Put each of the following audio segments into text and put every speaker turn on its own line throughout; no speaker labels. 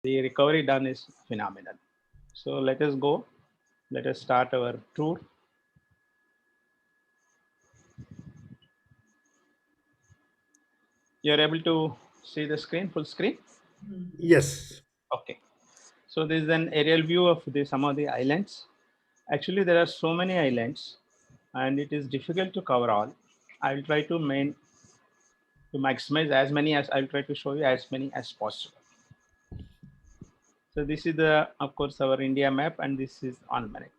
The recovery done is phenomenal. So let us go. Let us start our tour. You're able to see the screen, full screen?
Yes.
Okay. So this is an aerial view of some of the islands. Actually, there are so many islands, and it is difficult to cover all. I will try to maximize as many as I'll try to show you as many as possible. So this is of course, our India map, and this is on minute.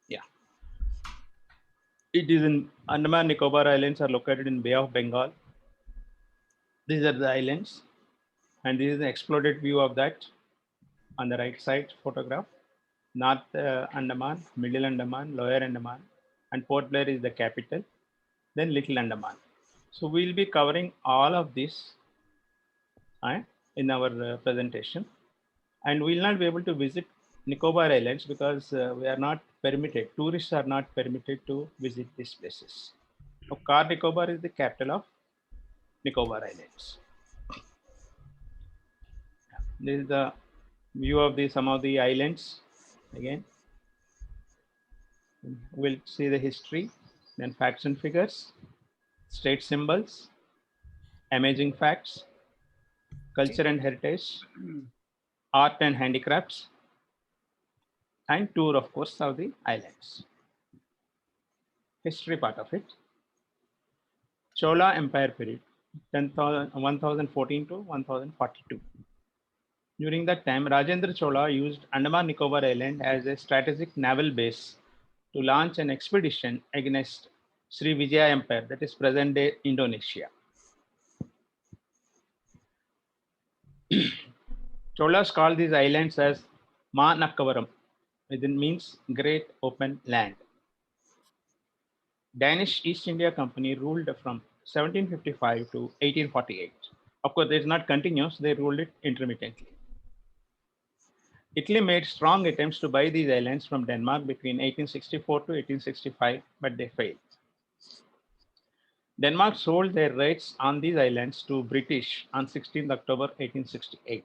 Yeah, it is in Andaman Nicobar Islands are located in Bay of Bengal. These are the islands, and this is an exploded view of that on the right side photograph. North Andaman, Middle Andaman, Lower Andaman, and Port Blair is the capital. Then Little Andaman. So we'll be covering all of this uh, in our presentation, and we'll not be able to visit Nicobar Islands because we are not permitted. Tourists are not permitted to visit these places. So Car Nicobar is the capital of Nicobar Islands. This is the view of some of the islands. Again, we'll see the history, then facts and figures, state symbols, amazing facts, culture and heritage, art and handicrafts, and tour, of course, of the islands. History part of it. Chola Empire period, 1014 to 1042. During that time, Rajendra Chola used Andaman Nicobar Island as a strategic naval base to launch an expedition against Sri Vijaya Empire, that is present day Indonesia. Cholas called these islands as Ma Nakavaram, which means great open land. Danish East India Company ruled from 1755 to 1848. Of course, it's not continuous, they ruled it intermittently. Italy made strong attempts to buy these islands from Denmark between 1864 to 1865, but they failed. Denmark sold their rights on these islands to British on 16 October 1868.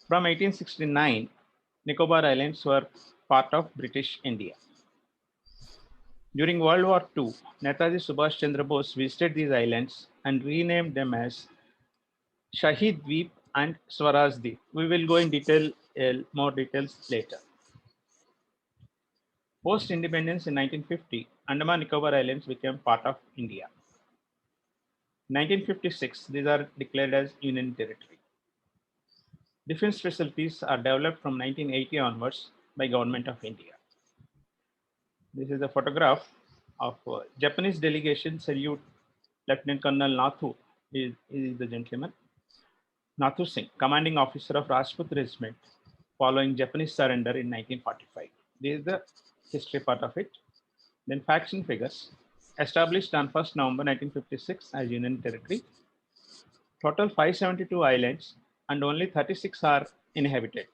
From 1869, Nicobar Islands were part of British India. During World War II, Netaji Subhash Chandra Bose visited these islands and renamed them as Shahid Dweep and Swaraj Dweep. We will go in detail, more details later. Post independence in 1950, Andaman Nicobar Islands became part of India. 1956, these are declared as Union Territory. Defense facilities are developed from 1980 onwards by Government of India. This is a photograph of Japanese delegation salute Lieutenant Colonel Nathu is the gentleman. Nathu Singh, commanding officer of Rajput Regiment, following Japanese surrender in 1945. This is the history part of it. Then facts and figures. Established on 1st November 1956 as Union Territory. Total 572 islands and only 36 are inhabited.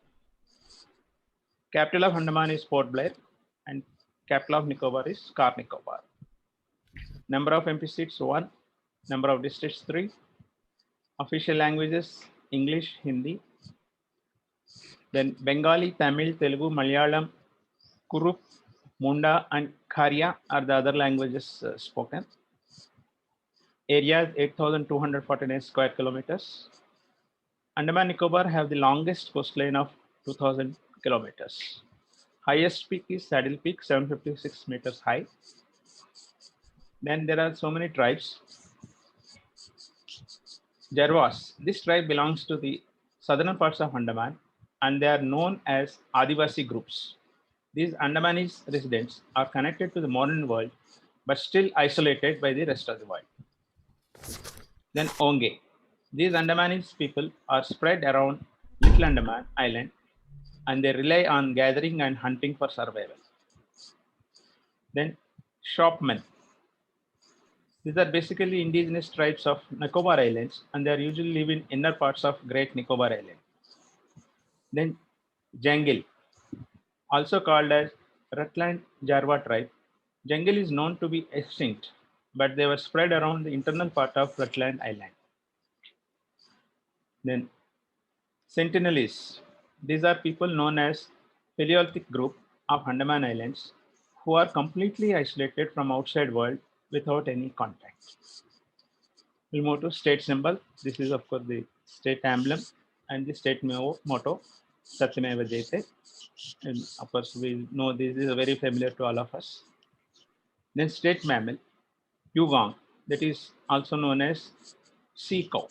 Capital of Andaman is Port Blair and capital of Nicobar is Car Nicobar. Number of MP seats 1, number of districts 3. Official languages English, Hindi. Then Bengali, Tamil, Telugu, Malayalam, Kurup, Munda, and Kharia are the other languages spoken. Area is 8,249 square kilometers. Andaman Nicobar have the longest coastline of 2,000 kilometers. Highest peak is Saddle Peak, 756 meters high. Then there are so many tribes. Jarwas. This tribe belongs to the southern parts of Andaman and they are known as Adivasi groups. These Andamanese residents are connected to the modern world but still isolated by the rest of the world. Then Onge. These Andamanese people are spread around Little Andaman Island and they rely on gathering and hunting for survival. Then Shopmen. These are basically indigenous tribes of Nicobar Islands and they are usually live in inner parts of Great Nicobar Island. Then Jangil, also called as Rutland Jarwa tribe. Jangil is known to be extinct, but they were spread around the internal part of Rutland Island. Then Sentinelese. These are people known as Paleolithic group of Andaman Islands who are completely isolated from outside world without any contact. We'll move to state symbol. This is of course the state emblem and the state motto, Satyameva Jayate. And of course we know this is very familiar to all of us. Then state mammal, dugong, that is also known as sea cow.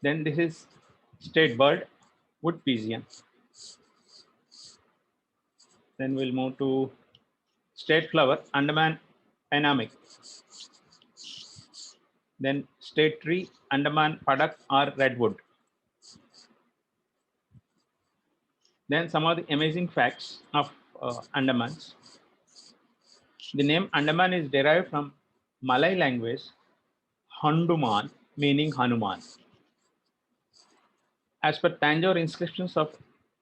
Then this is state bird, wood pigeon. Then we'll move to state flower, Andaman Painamic. Then state tree, Andaman Padak or redwood. Then some of the amazing facts of Andamans. The name Andaman is derived from Malay language, Handuman, meaning Hanuman. As per Tanjore inscriptions of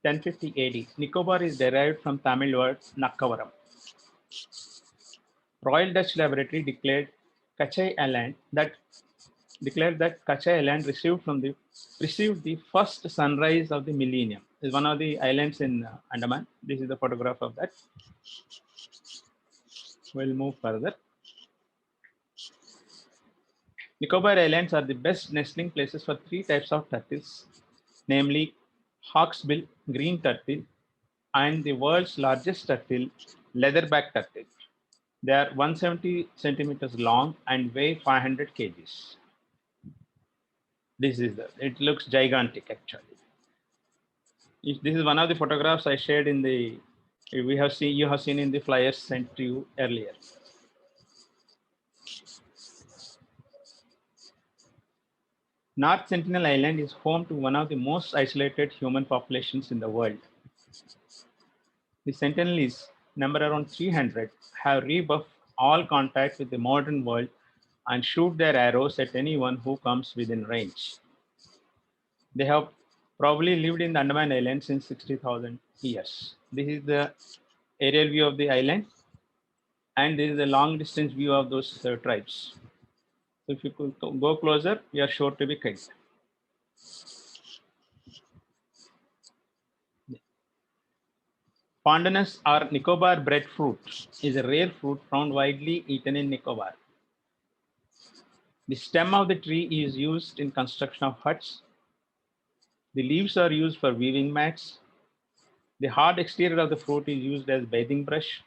1050 AD, Nicobar is derived from Tamil word Nakkavaram. Royal Dutch Laboratory declared Kachai Island that Kachai Island received the first sunrise of the millennium. Is one of the islands in Andaman. This is the photograph of that. We'll move further. Nicobar Islands are the best nesting places for three types of turtles, namely hawksbill green turtle and the world's largest turtle, leatherback turtle. They are 170 centimeters long and weigh 500 kgs. It looks gigantic actually. This is one of the photographs I shared in the, you have seen in the flyers sent to you earlier. North Sentinel Island is home to one of the most isolated human populations in the world. The Sentinelese, number around 300, have rebuffed all contact with the modern world and shoot their arrows at anyone who comes within range. They have probably lived in the Andaman Islands since 60,000 years. This is the aerial view of the island, and this is the long distance view of those tribes. So if you could go closer, you are sure to be killed. Pandanus or Nicobar breadfruit is a rare fruit found widely eaten in Nicobar. The stem of the tree is used in construction of huts. The leaves are used for weaving mats. The hard exterior of the fruit is used as bathing brush.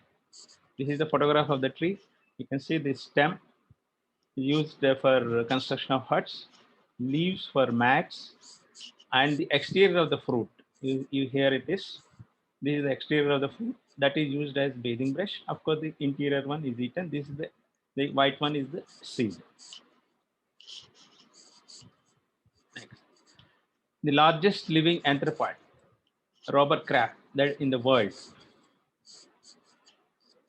This is the photograph of the tree. You can see the stem used for construction of huts, leaves for mats, and the exterior of the fruit. Here it is. This is the exterior of the fruit that is used as bathing brush. Of course, the interior one is eaten. This is the white one is the seed. Next. The largest living anthropod, robber crab, that in the world.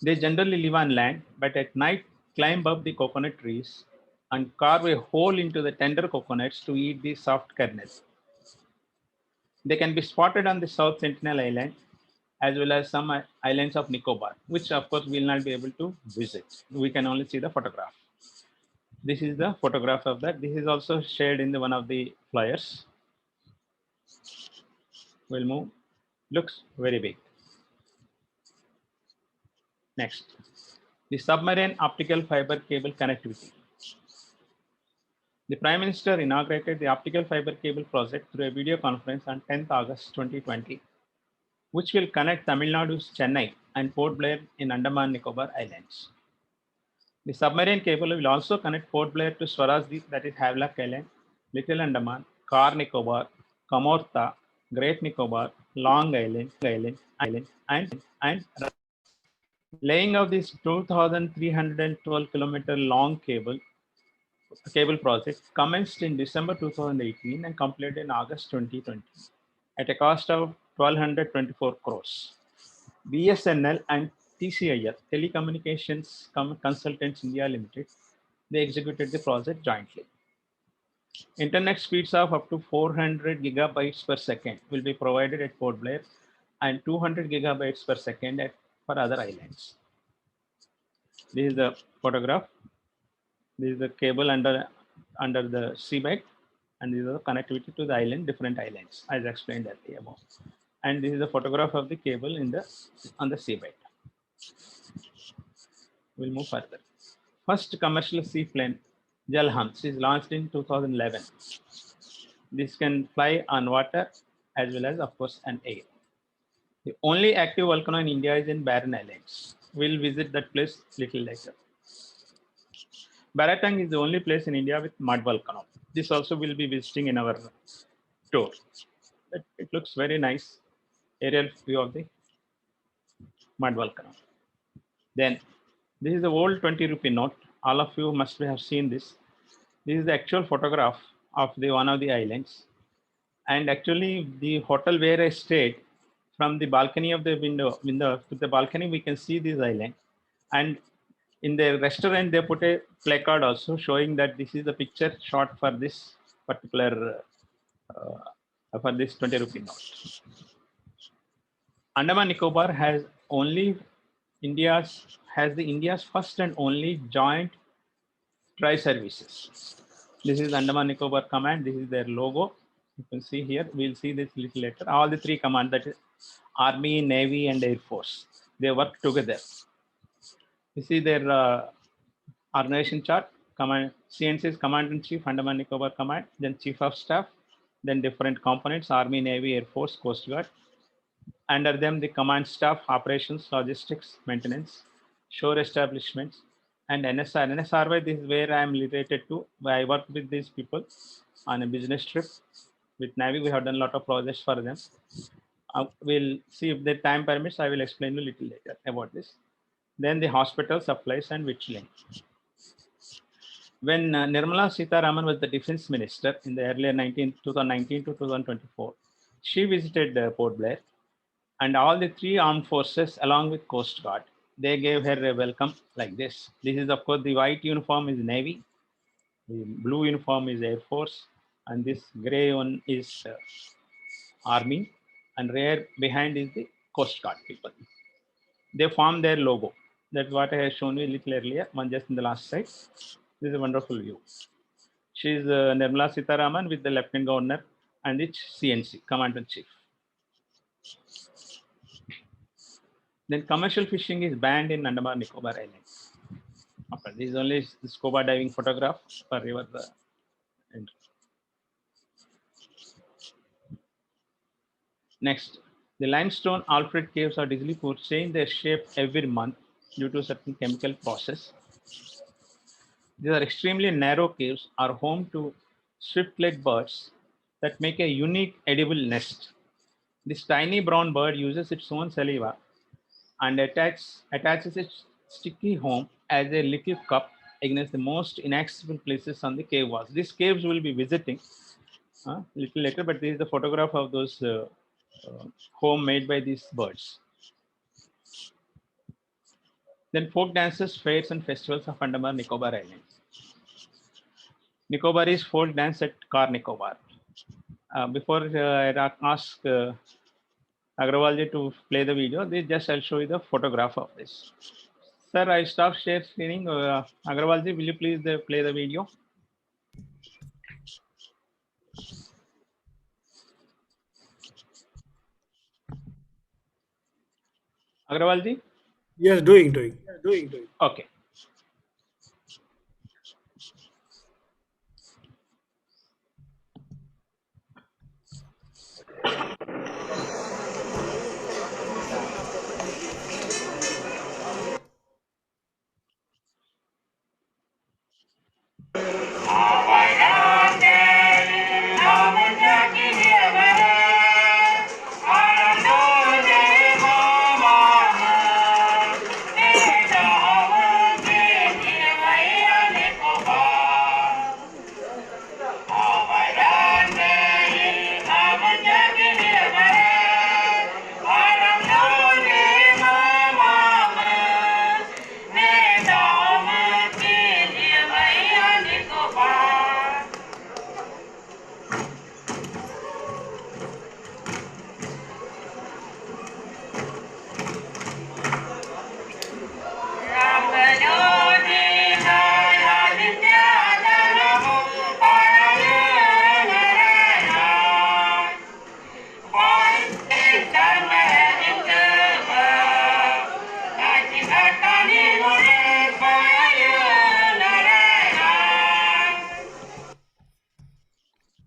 They generally live on land, but at night climb up the coconut trees and carve a hole into the tender coconuts to eat the soft kernel. They can be spotted on the South Sentinel Island as well as some islands of Nicobar, which of course we will not be able to visit. We can only see the photograph. This is the photograph of that. This is also shared in one of the flyers. We'll move. Looks very big. Next, the submarine optical fiber cable connectivity. The Prime Minister inaugurated the optical fiber cable project through a video conference on 10th August 2020, which will connect Tamil Nadu's Chennai and Port Blair in Andaman Nicobar Islands. The submarine cable will also connect Port Blair to Swarajdeep, that is Havelock Island, Little Andaman, Car Nicobar, Kamorta, Great Nicobar, Long Island, and laying of this 2,312 kilometer long cable project commenced in December 2018 and completed in August 2020 at a cost of 1,224 crores. BSNL and TCIL, Telecommunications Consultants India Limited, they executed the project jointly. Internet speeds of up to 400 gigabytes per second will be provided at Port Blair and 200 gigabytes per second for other islands. This is the photograph. This is the cable under under the seabed, and this is the connectivity to the island, different islands, as explained earlier above. And this is a photograph of the cable on the seabed. We'll move further. First commercial seaplane, Jalhans, is launched in 2011. This can fly on water as well as, of course, on air. The only active volcano in India is in Barren Islands. We'll visit that place little later. Baratang is the only place in India with mud volcano. This also will be visiting in our tour. It looks very nice. Aerial view of the mud volcano. Then this is the old 20 rupee note. All of you must have seen this. This is the actual photograph of the one of the islands. And actually the hotel where I stayed, from the balcony of the window to the balcony, we can see this island. And in the restaurant, they put a placard also showing that this is the picture shot for this particular, for this 20 rupee note. Andaman Nicobar has India's first and only joint tri-services. This is Andaman Nicobar Command. This is their logo. You can see here. We'll see this little later. All the three commands, that is Army, Navy, and Air Force, they work together. You see their organization chart. CNC is Commander-in-Chief, Andaman Nicobar Command, then Chief of Staff, then different components, Army, Navy, Air Force, Coast Guard. Under them, the command staff, operations, logistics, maintenance, shore establishments, and NSR. NSRY, this is where I am related to. I work with these people on a business trip with Navy. We have done a lot of projects for them. We'll see if the time permits. I will explain a little later about this. Then the hospital supplies and victualling. When Nirmala Sitharaman was the defense minister in the earlier 2019 to 2024, she visited Port Blair, and all the three armed forces along with Coast Guard, they gave her a welcome like this. This is, of course, the white uniform is Navy, the blue uniform is Air Force, and this gray one is Army, and rare behind is the Coast Guard people. They form their logo. That's what I have shown you a little earlier, one just in the last slide. This is a wonderful view. She is Nirmala Sitharaman with the Lieutenant Governor and the CNC, Commander-in-Chief. Then commercial fishing is banned in Andaman Nicobar Islands. Okay, this is only the scuba diving photograph for river. Next, the limestone Alfred caves are digitally put, change their shape every month due to certain chemical process. These are extremely narrow caves, are home to swift-legged birds that make a unique edible nest. This tiny brown bird uses its own saliva and attaches its sticky home as a little cup against the most inaccessible places on the cave walls. These caves will be visiting a little later, but this is the photograph of those home made by these birds. Then folk dances, fairs, and festivals of Andaman Nicobar Islands. Nicobarese folk dance at Car Nicobar. Before I ask Agrawalji to play the video, I'll show you the photograph of this. Sir, I stop share screening. Agrawalji, will you please play the video? Agrawalji?
Yes, doing.
Okay.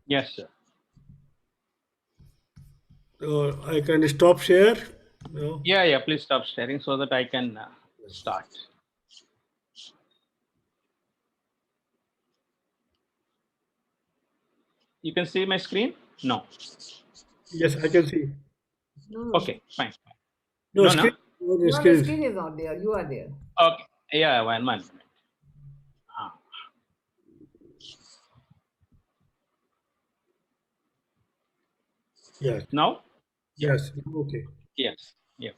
Yes, sir.
I can stop share. No.
Yeah, yeah. Please stop sharing so that I can start. You can see my screen? No.
Yes, I can see.
No, no.
Okay, fine.
No
No, no.
screen. No, the
No, the
screen.
screen is not there. You are there.
Okay. Yeah, one minute. Ah,
Yes.
now? Yeah.
Yes. Okay.
Yes. Yeah.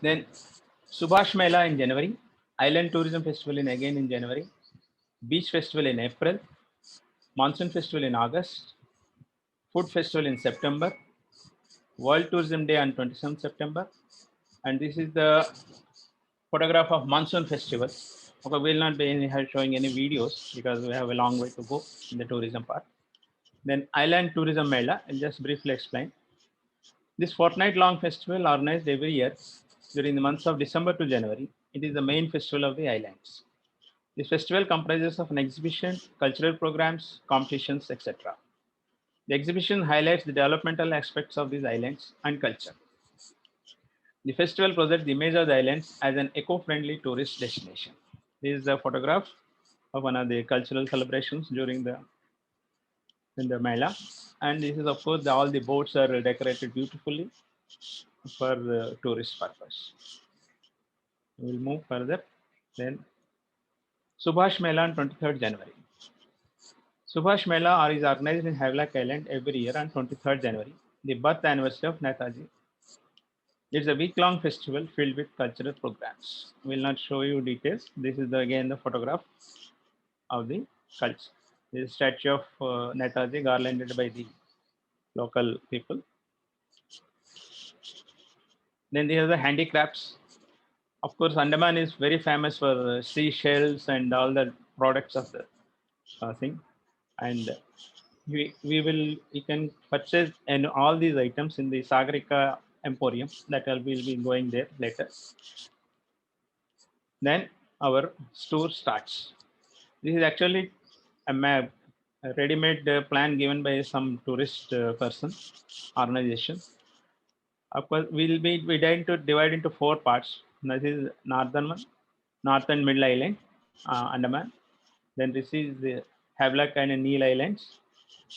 Then Subhash Mela in January, Island Tourism Festival in again in January, Beach Festival in April, Monsoon Festival in August, Food Festival in September, World Tourism Day on 27th September, and this is the photograph of Monsoon Festival. Okay, we'll not be showing any videos because we have a long way to go in the tourism part. Then Island Tourism Mela, I'll just briefly explain. This fortnight-long festival organized every year during the months of December to January. It is the main festival of the islands. This festival comprises of an exhibition, cultural programs, competitions, etc. The exhibition highlights the developmental aspects of these islands and culture. The festival presents the image of the islands as an eco-friendly tourist destination. This is a photograph of one of the cultural celebrations during the in the Mela, and this is of course all the boats are decorated beautifully for tourist purpose. We'll move further. Then Subhash Mela on 23rd January. Subhash Mela is organized in Havelock Island every year on 23rd January, the birth anniversary of Netaji. It's a week-long festival filled with cultural programs. We'll not show you details. This is again the photograph of the culture. This is statue of Netaji garlanded by the local people. Then there are the handicrafts. Of course, Andaman is very famous for seashells and all the products of the thing. And we can purchase and all these items in the Sagarika Emporium that will be going there later. Then our tour starts. This is actually a map, a ready-made plan given by some tourist person organization. Of course, we trying to divide into four parts. This is North and Middle Island, Andaman. Then this is the Havelock and Neil Islands.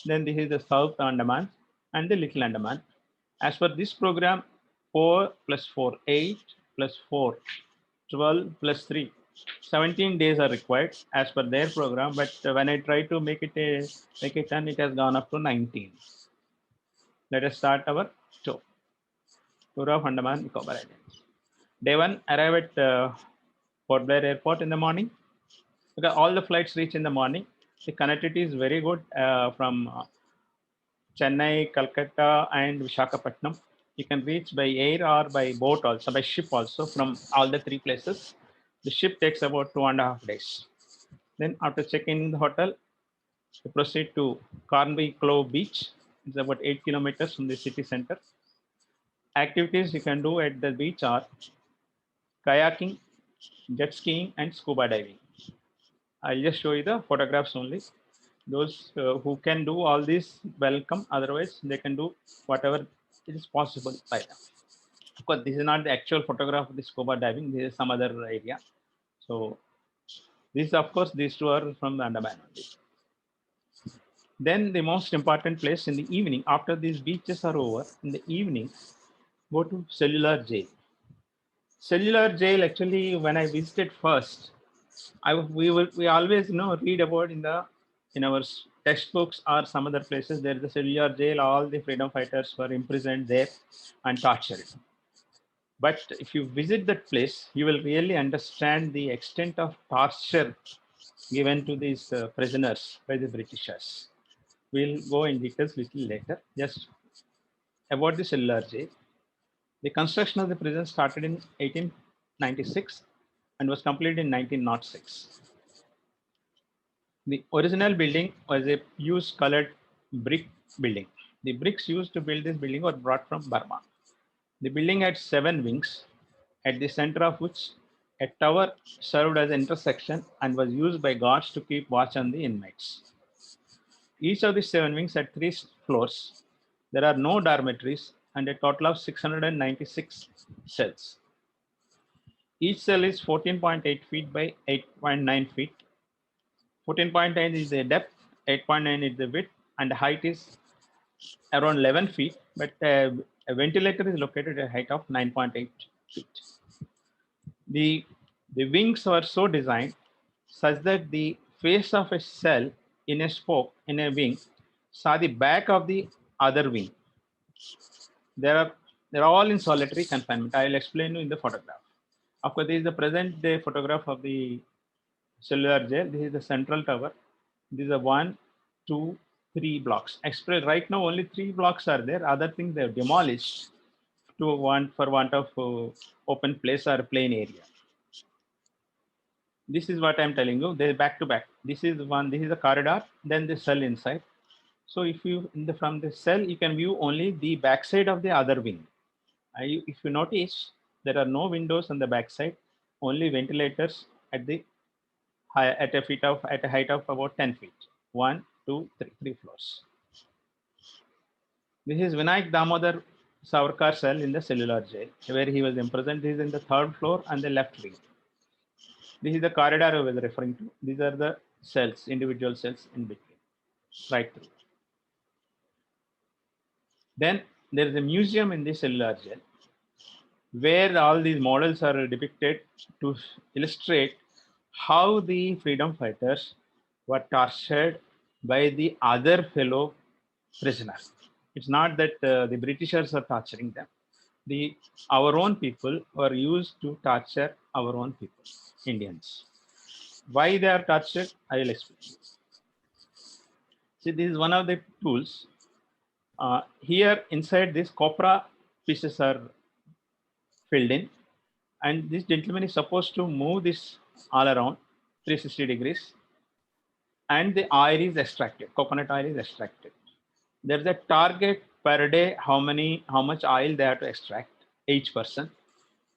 Then this is the South Andaman and the Little Andaman. As per this program, 4 plus 4, 8 plus 4, 12 plus 3, 17 days are required as per their program. But when I try to make it 10, it has gone up to 19. Let us start our tour. Tour of Andaman Nicobar Islands. Day 1, arrive at Port Blair Airport in the morning. Because all the flights reach in the morning. The connectivity is very good from Chennai, Calcutta, and Vishakhapatnam. You can reach by air or by boat also, by ship also from all the three places. The ship takes about 2.5 days. Then after checking in the hotel, you proceed to Carnby Cove Beach. It's about 8 kilometers from the city center. Activities you can do at the beach are kayaking, jet skiing, and scuba diving. I'll just show you the photographs only. Those who can do all this, welcome. Otherwise, they can do whatever is possible by them. Of course, this is not the actual photograph of the scuba diving. This is some other area. So, this, of course, these two are from the Andaman only. Then the most important place in the evening, after these beaches are over, in the evening, go to Cellular Jail. Cellular Jail, actually, when I visited first, we always read about in our textbooks or some other places there is a cellular jail. All the freedom fighters were imprisoned there and tortured. But if you visit that place, you will really understand the extent of torture given to these prisoners by the Britishers. We'll go in details little later. Just about the cellular jail. The construction of the prison started in 1896 and was completed in 1906. The original building was a used colored brick building. The bricks used to build this building were brought from Burma. The building had 7 wings, at the center of which A tower served as an intersection and was used by guards to keep watch on the inmates. Each of the 7 wings had 3 floors. There are no dormitories and a total of 696 cells. Each cell is 14.8 feet by 8.9 feet. 14.9 is the depth, 8.9 is the width, and the height is around 11 feet, but a ventilator is located at a height of 9.8 feet. The wings were so designed such that the face of a cell in a spoke in a wing saw the back of the other wing. They're all in solitary confinement. I will explain you in the photograph. Of course, this is the present day photograph of the cellular jail. This is the central tower. These are 1, 2, 3 blocks. Right now, only 3 blocks are there. Other things they have demolished for want of open place or plain area. This is what I'm telling you. They're back to back. This is the corridor, then the cell inside. So if you from the cell, you can view only the backside of the other wing. If you notice, there are no windows on the backside, only ventilators at a height of about 10 feet. 1, 2, 3 floors. This is Vinayak Damodar Savarkar cell in the cellular jail, where he was imprisoned. This is in the 3rd floor and the left wing. This is the corridor I was referring to. These are the cells, individual cells in between, right through. Then there is a museum in the cellular jail where all these models are depicted to illustrate how the freedom fighters were tortured by the other fellow prisoners. It's not that the Britishers are torturing them. Our own people were used to torture our own people, Indians. Why they are tortured, I will explain. See, this is one of the tools. Here inside this copra pieces are filled in, and this gentleman is supposed to move this all around 360 degrees, and the oil is extracted, coconut oil is extracted. There's a target per day how much oil they have to extract, each person.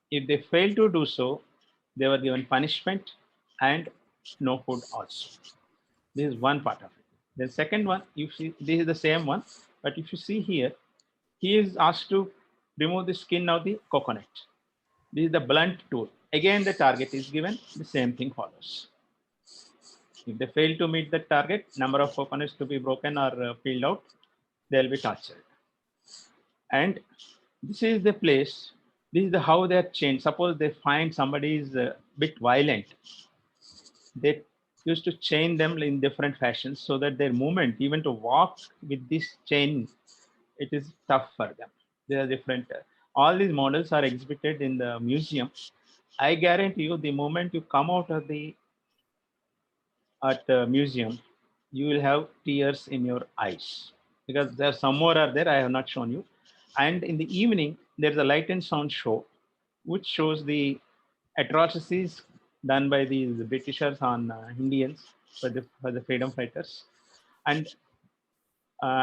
If they fail to do so, they were given punishment and no food also. This is one part of it. The second one, you see, this is the same one, but if you see here, he is asked to remove the skin of the coconut. This is the blunt tool. Again, the target is given, the same thing follows. If they fail to meet the target, number of coconuts to be broken or peeled out, they'll be tortured. And this is the place, this is how they are chained. Suppose they find somebody is a bit violent, they used to chain them in different fashions so that their movement, even to walk with this chain, it is tough for them. They are different. All these models are exhibited in the museum. I guarantee you, the moment you come out of the museum, you will have tears in your eyes, because there some more are there I have not shown you. And in the evening, there's a light and sound show, which shows the atrocities done by the Britishers on Indians for the freedom fighters. And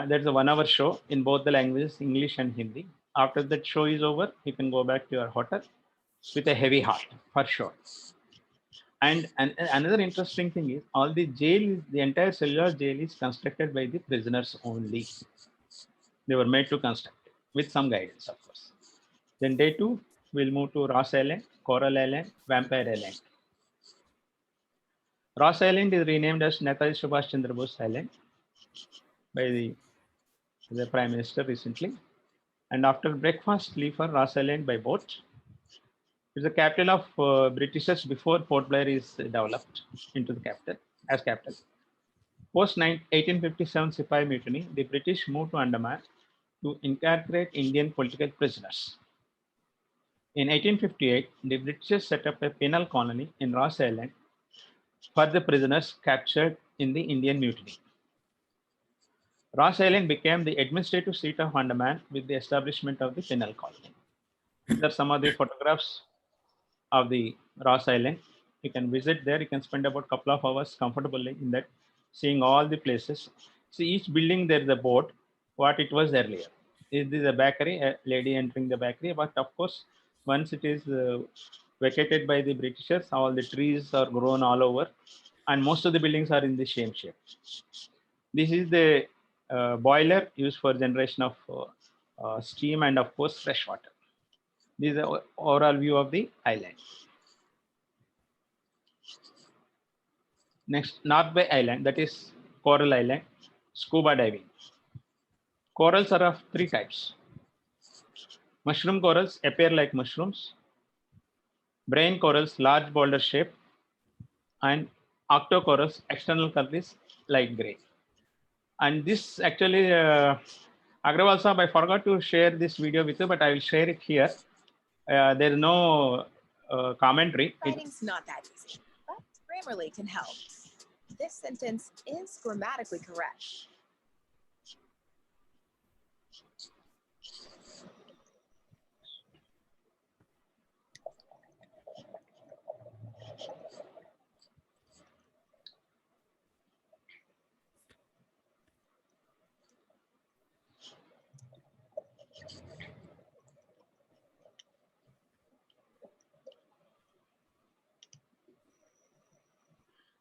there's a 1-hour show in both the languages, English and Hindi. After that show is over, you can go back to your hotel with a heavy heart, for sure. And another interesting thing is, the entire cellular jail is constructed by the prisoners only. They were made to construct it with some guidance, of course. Then day 2, we'll move to Ross Island, Coral Island, Vampire Island. Ross Island is renamed as Netaji Subhash Chandra Bose Island by the Prime Minister recently. And after breakfast, leave for Ross Island by boat. It's the capital of Britishers before Port Blair is developed into the capital as capital. Post 1857 Sipahi Mutiny, the British moved to Andaman to incarcerate Indian political prisoners. In 1858, the British set up a penal colony in Ross Island for the prisoners captured in the Indian Mutiny. Ross Island became the administrative seat of Andaman with the establishment of the penal colony. These are some of the photographs of the Ross Island. You can visit there. You can spend about a couple of hours comfortably in that, seeing all the places. See, each building there is a board, what it was earlier. This is a bakery, a lady entering the bakery. But of course, once it is vacated by the Britishers. All the trees are grown all over, and most of the buildings are in the same shape. This is the boiler used for generation of steam and of course fresh water. This is the overall view of the island. Next, North Bay Island, that is Coral Island, scuba diving. Corals are of three types. Mushroom corals appear like mushrooms. Brain corals, large boulder shape. And octocorals, external color is light gray. And this actually, Agrawal Saab, I forgot to share this video with you, but I will share it here. There is no commentary.
Writing's not that easy, but Grammarly can help. This sentence is grammatically correct.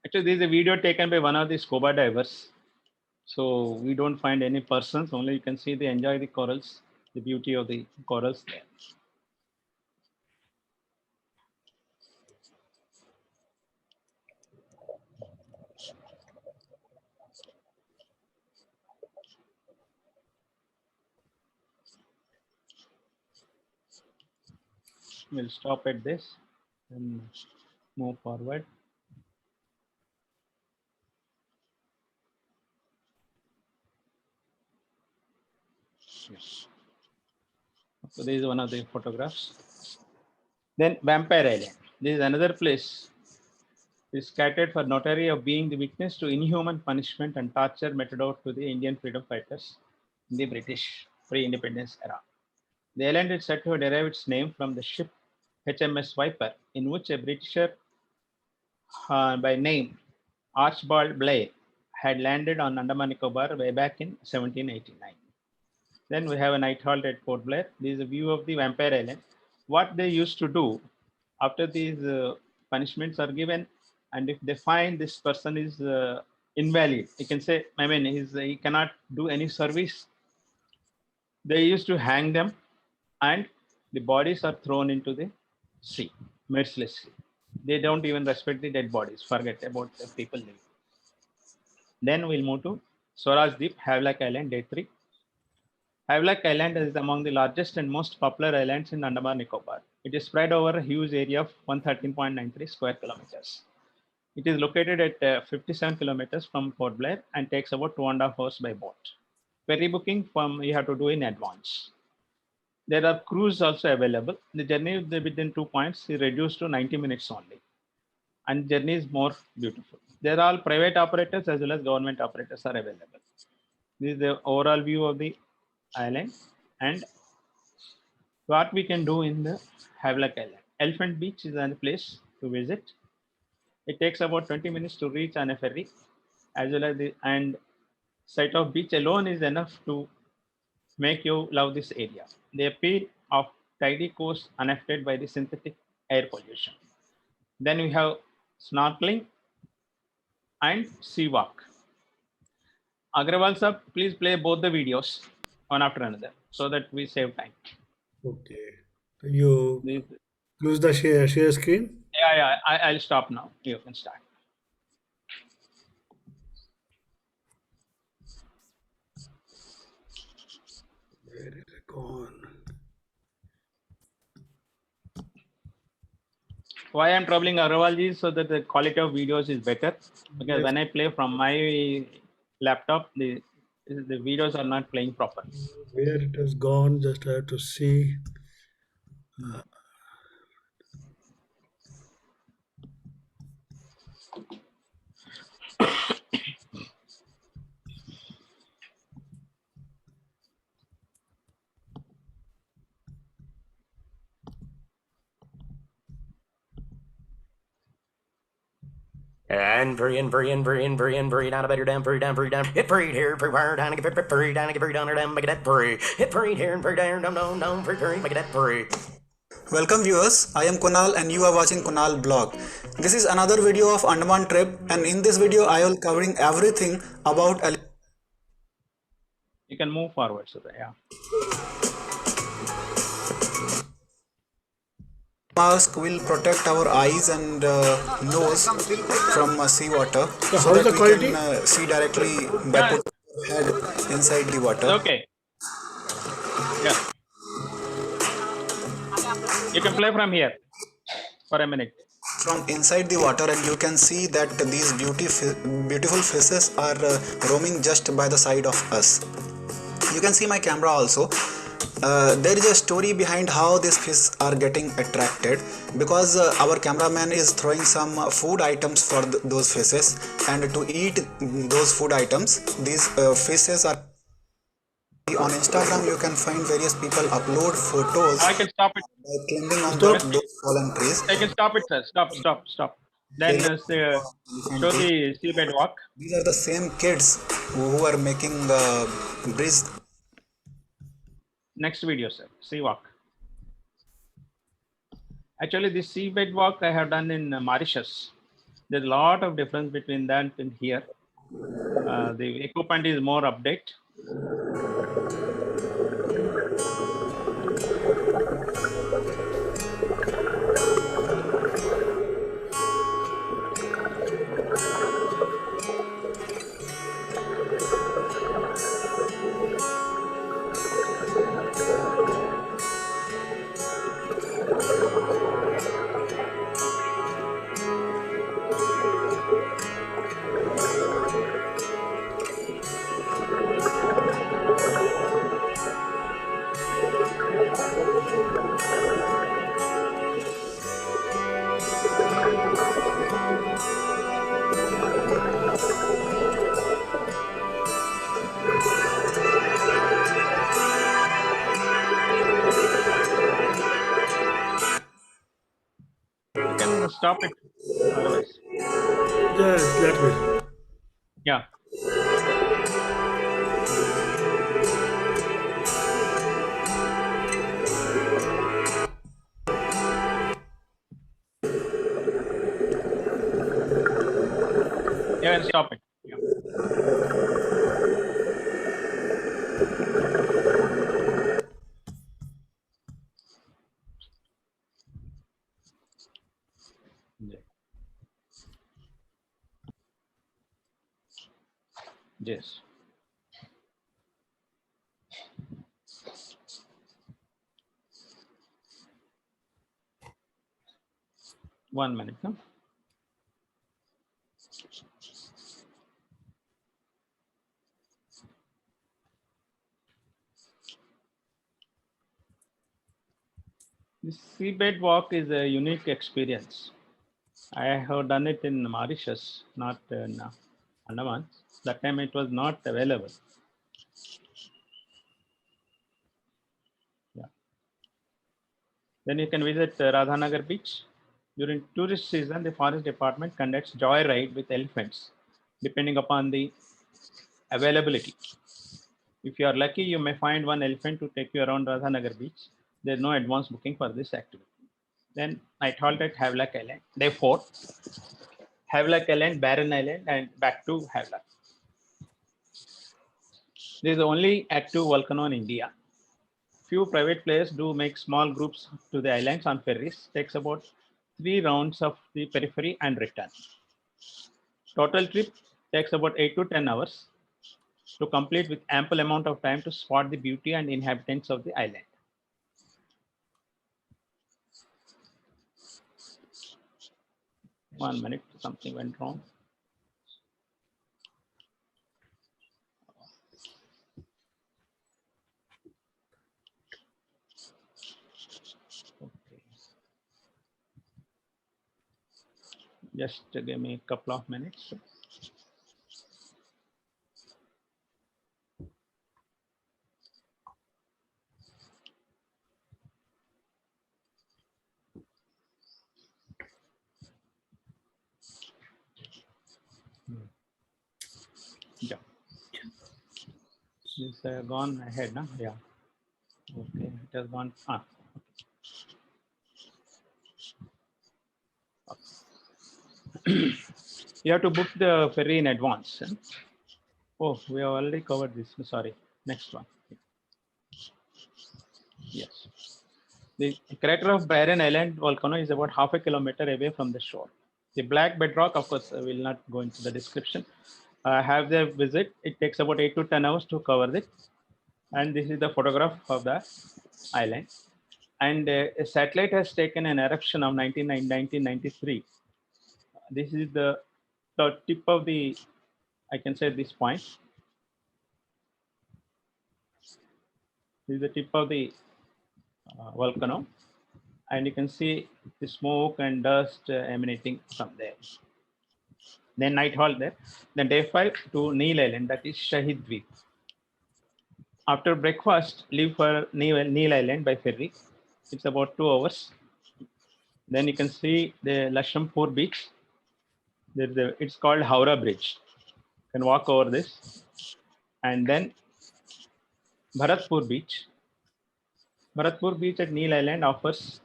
Actually, this is a video taken by one of the scuba divers. So we don't find any persons, only you can see they enjoy the corals, the beauty of the corals there. We'll stop at this and move forward. Yes. So this is one of the photographs. Then Vampire Island. This is another place. It is scattered for notoriety of being the witness to inhuman punishment and torture meted out to the Indian freedom fighters in the British pre-independence era. The island is said to have derived its name from the ship HMS Viper, in which a Britisher by name Archibald Blair had landed on Andaman Nicobar way back in 1789. Then we have a night halt at Port Blair. This is a view of the Vampire Island. What they used to do after these punishments are given, and if they find this person is invalid, you can say, I mean, he cannot do any service, they used to hang them and the bodies are thrown into the sea, mercilessly. They don't even respect the dead bodies, forget about the people living. Then we'll move to Swaraj Deep, Havelock Island, day 3. Havelock Island is among the largest and most popular islands in Andaman Nicobar. It is spread over a huge area of 113.93 square kilometers. It is located at 57 kilometers from Port Blair and takes about 2.5 hours by boat. Ferry booking you have to do in advance. There are cruises also available. The journey within 2 points is reduced to 90 minutes only. And journey is more beautiful. There are all private operators as well as government operators are available. This is the overall view of the island and what we can do in the Havelock Island. Elephant Beach is a place to visit. It takes about 20 minutes to reach on a ferry, as well as and sight of beach alone is enough to make you love this area. The appeal of tidy coast unaffected by the synthetic air pollution. Then we have snorkeling and sea walk. Agrawal sir, please play both the videos one after another so that we save time.
Okay. You use the share screen?
Yeah, I'll stop now. You can start.
Where is it gone?
Why I'm troubling Agrawalji so that the quality of videos is better, because
Yes.
when I play from my laptop, the videos are not playing properly.
Where it has gone, just I have to see.
And free down a better down, free down, hit free here, free wire down, give it free down, give free down, make it free, hit free here and free down, no, free, make it free.
Welcome viewers, I am Kunal and you are watching Kunal Blog. This is another video of Andaman trip, and in this video I will covering everything about
You can move forward, so yeah.
mask will protect our eyes and nose from seawater,
So
so
how is
that
the
we
quality?
can see directly by
Yeah,
putting our head inside the
it's
water.
okay. Yeah. You can play from here for a minute.
From inside the water, and you can see that these beautiful fishes are roaming just by the side of us. You can see my camera also. There is a story behind how these fish are getting attracted, because our cameraman is throwing some food items for those fishes, and to eat those food items, these fishes are on Instagram. You can find various people upload photos
I can stop it.
by climbing on
Stop.
those fallen trees.
I can stop it, sir. Stop. Then show
Various
the seabed walk.
These are the same kids who are making bridge.
Next video, sir. Sea walk. Actually, this seabed walk I have done in Mauritius. There's a lot of difference between that and here. The equipment is more update. You can stop it. Otherwise,
Yes, let me.
yeah. You can stop it. Yeah. Yeah. Yes. One minute. No? This seabed walk is a unique experience. I have done it in Mauritius, not in Andaman. That time it was not available. Yeah. Then you can visit Radhanagar beach. During tourist season, the forest department conducts joyride with elephants, depending upon the availability. If you are lucky, you may find one elephant to take you around Radhanagar beach. There's no advance booking for this activity. Then night halt at Havelock Island, day 4. Havelock Island, Barren Island, and back to Havelock. This is the only active volcano in India. Few private players do make small groups to the islands on ferries. Takes about 3 rounds of the periphery and return. Total trip takes about 8 to 10 hours to complete, with ample amount of time to spot the beauty and inhabitants of the island. One minute, something went wrong. Okay. Just give me a couple of minutes. Yeah. This gone ahead, no? Yeah. Okay, it has gone. you have to book the ferry in advance. Oh, we have already covered this. Sorry. Next one. Yes. The crater of Byron Island volcano is about half a kilometer away from the shore. The black bedrock, of course, I will not go into the description. Have the visit. It takes about 8 to 10 hours to cover it. And this is the photograph of the island. And a satellite has taken an eruption of 1993. This is the tip of the, I can say this point. This is the tip of the volcano. And you can see the smoke and dust emanating from there. Then night halt there. Then day 5 to Neil Island, that is Shahid Dweep. After breakfast, leave for Neil Island by ferry. It's about 2 hours. Then you can see the Lashampur beach. It's called Howrah Bridge. You can walk over this. And then Bharatpur Beach. Bharatpur Beach at Neil Island offers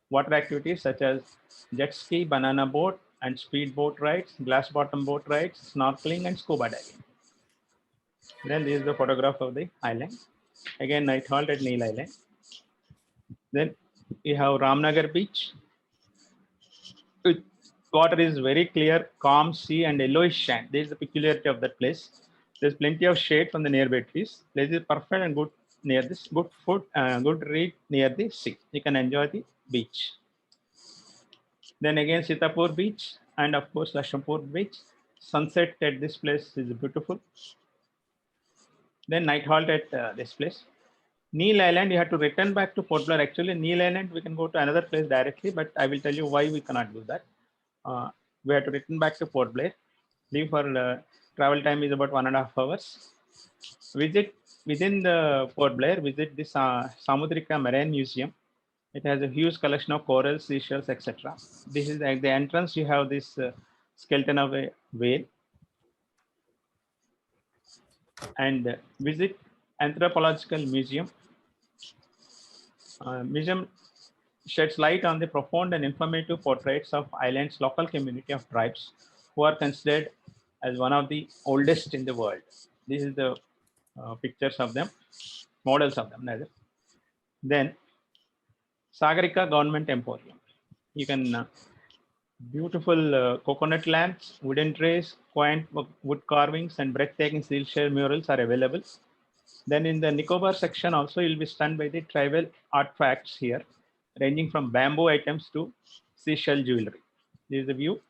water activities such as jet ski, banana boat, and speedboat rides, glass bottom boat rides, snorkeling, and scuba diving. Then this is the photograph of the island. Again, night halt at Neil Island. Then we have Ramnagar Beach. Water is very clear, calm sea, and yellowish sand. This is the peculiarity of that place. There's plenty of shade from the nearby trees. Place is perfect and good near this. Good food, good read near the sea. You can enjoy the beach. Then again, Sitapur Beach and of course Lashampur Beach. Sunset at this place is beautiful. Then night halt at this place. Neil Island, you have to return back to Port Blair. Actually, Neil Island, we can go to another place directly, but I will tell you why we cannot do that. We have to return back to Port Blair. Leave for travel time is about 1.5 hours. Visit within the Port Blair, visit this Samudrika Marine Museum. It has a huge collection of corals, seashells, etc. This is at the entrance. You have this skeleton of a whale. And visit Anthropological Museum. Museum sheds light on the profound and informative portraits of island's local community of tribes who are considered as one of the oldest in the world. This is the pictures of them, models of them rather. Then Sagarika Government Emporium. You can beautiful coconut lamps, wooden trays, quaint wood carvings, and breathtaking seashell murals are available. Then in the Nicobar section also, you'll be stunned by the tribal artifacts here, ranging from bamboo items to seashell jewelry. This is the view.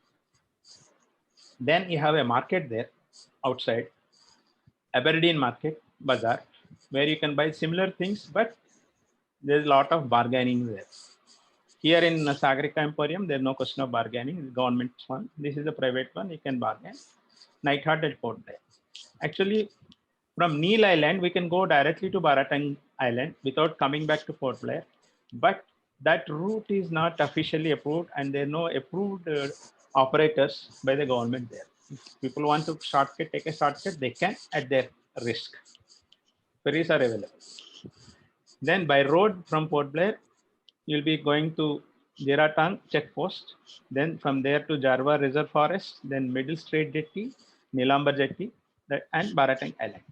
Then you have a market there outside, Aberdeen Market Bazaar, where you can buy similar things, but there's a lot of bargaining there. Here in Sagarika Emporium, there's no question of bargaining. It's government one. This is a private one. You can bargain. Night halt at Port Blair. Actually, from Neil Island, we can go directly to Baratang Island without coming back to Port Blair. But that route is not officially approved, and there are no approved operators by the government there. If people want to shortcut, take a shortcut, they can at their risk. Ferries are available. Then by road from Port Blair, you'll be going to Jeratang checkpost. Then from there to Jarwa Reserve Forest, then Middle Strait Jetty, Nilambar Jetty, and Baratang Island.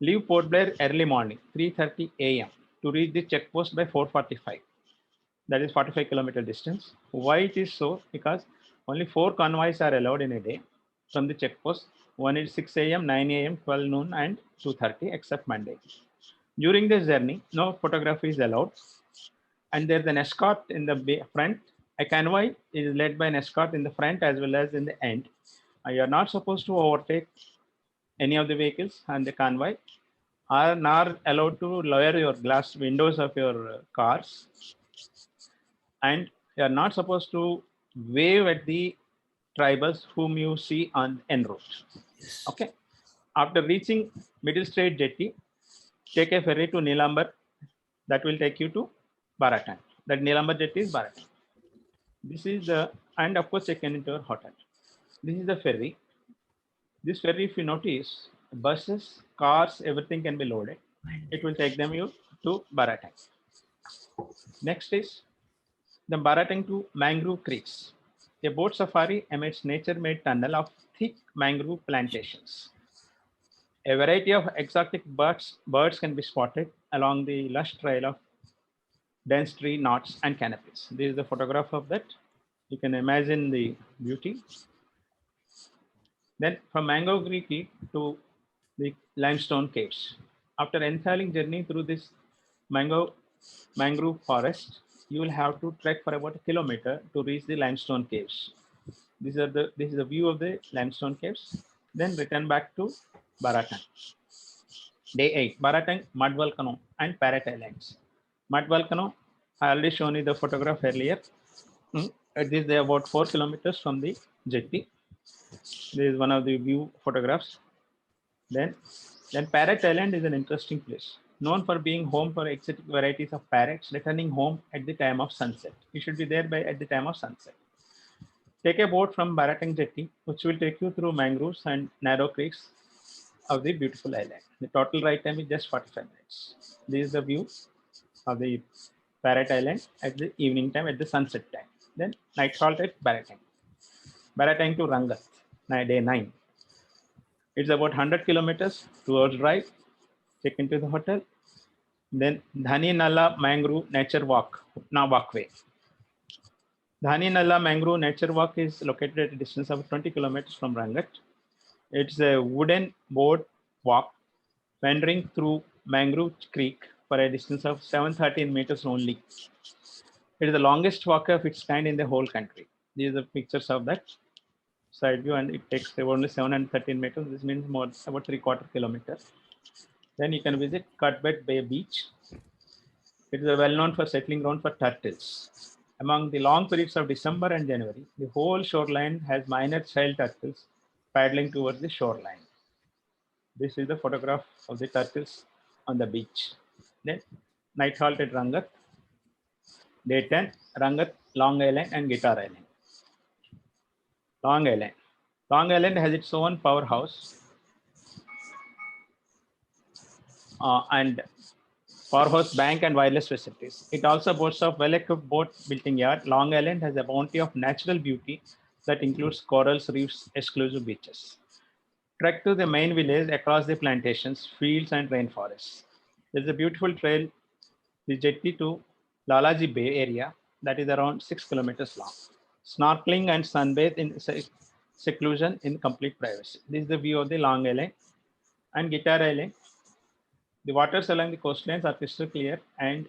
Leave Port Blair early morning, 3:30 a.m. to reach the checkpost by 4:45. That is 45-kilometer distance. Why it is so? Because only 4 convoys are allowed in a day from the checkpost. One is 6 a.m., 9 a.m., 12 noon, and 2:30, except Monday. During this journey, no photography is allowed. And there's an escort in the front. A convoy is led by an escort in the front as well as in the end. You are not supposed to overtake any of the vehicles and the convoy, are not allowed to lower your glass windows of your cars, and you are not supposed to wave at the tribals whom you see on en route. Okay. After reaching Middle Strait Jetty, take a ferry to Nilambar. That will take you to Baratang. That Nilambar Jetty is Baratang. This is the, and of course check in into your hotel. This is the ferry. This ferry, if you notice, buses, cars, everything can be loaded. It will take them you to Baratang. Next is the Baratang to Mangrove Creeks. A boat safari amidst nature-made tunnel of thick mangrove plantations. A variety of exotic birds can be spotted along the lush trail of dense tree knots and canopies. This is the photograph of that. You can imagine the beauty. Then from Mangrove Creek to the limestone caves. After enthralling journey through this mangrove forest, you will have to trek for about a kilometer to reach the limestone caves. This is the view of the limestone caves. Then return back to Baratang. Day 8, Baratang, Mud Volcano and Parrot Islands. Mud Volcano, I already shown you the photograph earlier. It is about 4 kilometers from the jetty. This is one of the view photographs. Then Parrot Island is an interesting place, known for being home for exotic varieties of parrots returning home at the time of sunset. You should be there at the time of sunset. Take a boat from Baratang Jetty, which will take you through mangroves and narrow creeks of the beautiful island. The total ride time is just 45 minutes. This is the view of the Parrot Island at the evening time, at the sunset time. Then night halt at Baratang. Baratang to Rangat, day 9. It's about 100 kilometers, 2 hours drive. Check into the hotel. Then Dhani Nalla Mangrove Nature Walkway. Dhani Nalla Mangrove Nature Walk is located at a distance of 20 kilometers from Rangat. It's a wooden board walk wandering through Mangrove Creek for a distance of 713 meters only. It is the longest walk of its kind in the whole country. These are the pictures of that side view, and it takes only 713 meters. This means more about 3/4 kilometers. Then you can visit Cuthbert Bay Beach. It is well known for settling ground for turtles. Among the long periods of December and January, the whole shoreline has minor child turtles paddling towards the shoreline. This is the photograph of the turtles on the beach. Then night halt at Rangat. Day 10, Rangat, Long Island and Guitar Island. Long Island. Long Island has its own powerhouse and powerhouse bank and wireless facilities. It also boasts of well-equipped boat building yard. Long Island has a bounty of natural beauty that includes corals, reefs, exclusive beaches. Trek to the main village across the plantations, fields, and rainforests. There's a beautiful trail, the jetty to Lalaji Bay area that is around 6 kilometers long. Snorkeling and sunbathe in seclusion in complete privacy. This is the view of the Long Island and Guitar Island. The waters along the coastlines are crystal clear and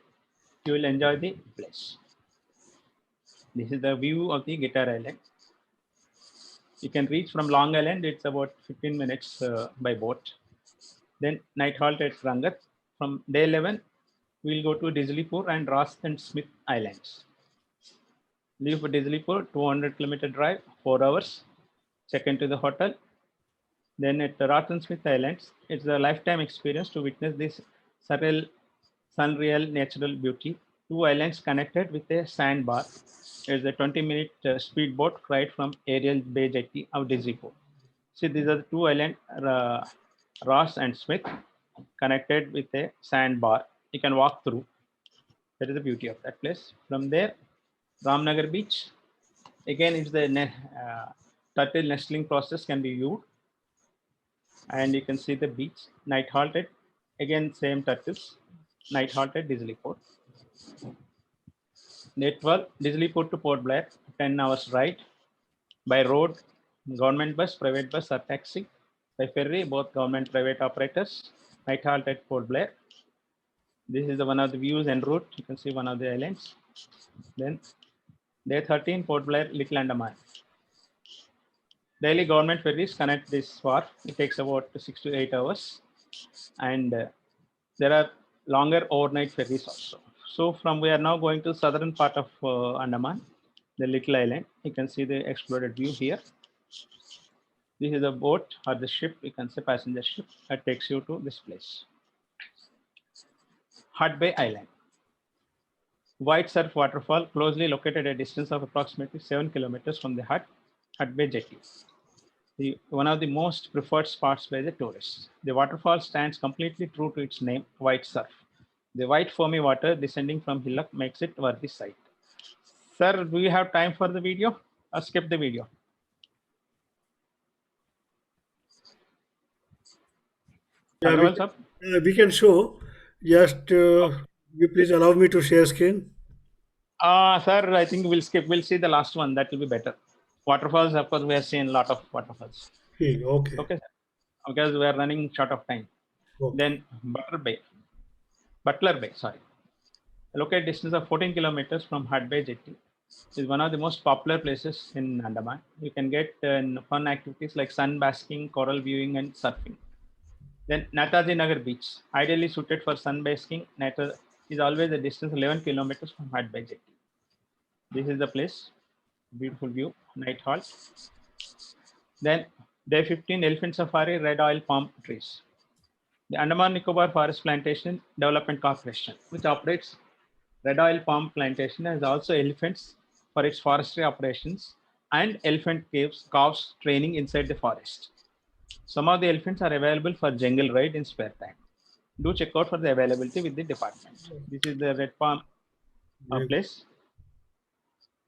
you will enjoy the place. This is the view of the Guitar Island. You can reach from Long Island, it's about 15 minutes by boat. Then night halt at Rangat. From day 11, we'll go to Dislipur and Ross and Smith Islands. Leave for Dislipur, 200-kilometer drive, 4 hours. Check into the hotel. Then at Ross and Smith Islands, it's a lifetime experience to witness this surreal natural beauty. 2 islands connected with a sandbar. It's a 20-minute speedboat ride from Ariel Bay Jetty of Dislipur. See, these are the 2 islands, Ross and Smith, connected with a sandbar. You can walk through. That is the beauty of that place. From there, Ramnagar Beach. Again, it's the turtle nestling process can be viewed. And you can see the beach. Night halted. Again, same turtles. Night halted Dislipur. Day 12, Dislipur to Port Blair, 10 hours ride. By road, government bus, private bus or taxi. By ferry, both government private operators. Night halt at Port Blair. This is one of the views en route. You can see one of the islands. Then day 13, Port Blair, Little Andaman. Daily government ferries connect this wharf. It takes about 6 to 8 hours. And there are longer overnight ferries also. So from we are now going to southern part of Andaman, the little island. You can see the exploded view here. This is a boat or the ship, you can say passenger ship that takes you to this place. Hut Bay Island. White Surf Waterfall, closely located at a distance of approximately 7 kilometers from the Hut Bay Jetty. One of the most preferred spots by the tourists. The waterfall stands completely true to its name, White Surf. The white foamy water descending from hillock makes it worthy sight. Sir, do you have time for the video? Skip the video.
Yeah,
Agrawal, sir?
we can show. Just you please allow me to share screen.
Sir, I think we'll skip. We'll see the last one. That will be better. Waterfalls, of course, we have seen a lot of waterfalls.
Okay.
Okay, sir. Because we are running short of time.
Okay.
Then Butler Bay, sorry. Located distance of 14 kilometers from Hut Bay Jetty is one of the most popular places in Andaman. You can get fun activities like sun basking, coral viewing, and surfing. Then Netaji Nagar Beach, ideally suited for sun basking. Neta is always a distance 11 kilometers from Hut Bay Jetty. This is the place. Beautiful view, night halt. Then day 15, elephant safari, red oil palm trees. The Andaman Nicobar Forest Plantation Development Corporation, which operates red oil palm plantation, has also elephants for its forestry operations and elephant calves training inside the forest. Some of the elephants are available for jungle ride in spare time. Do check out for the availability with the department. This is the red palm place.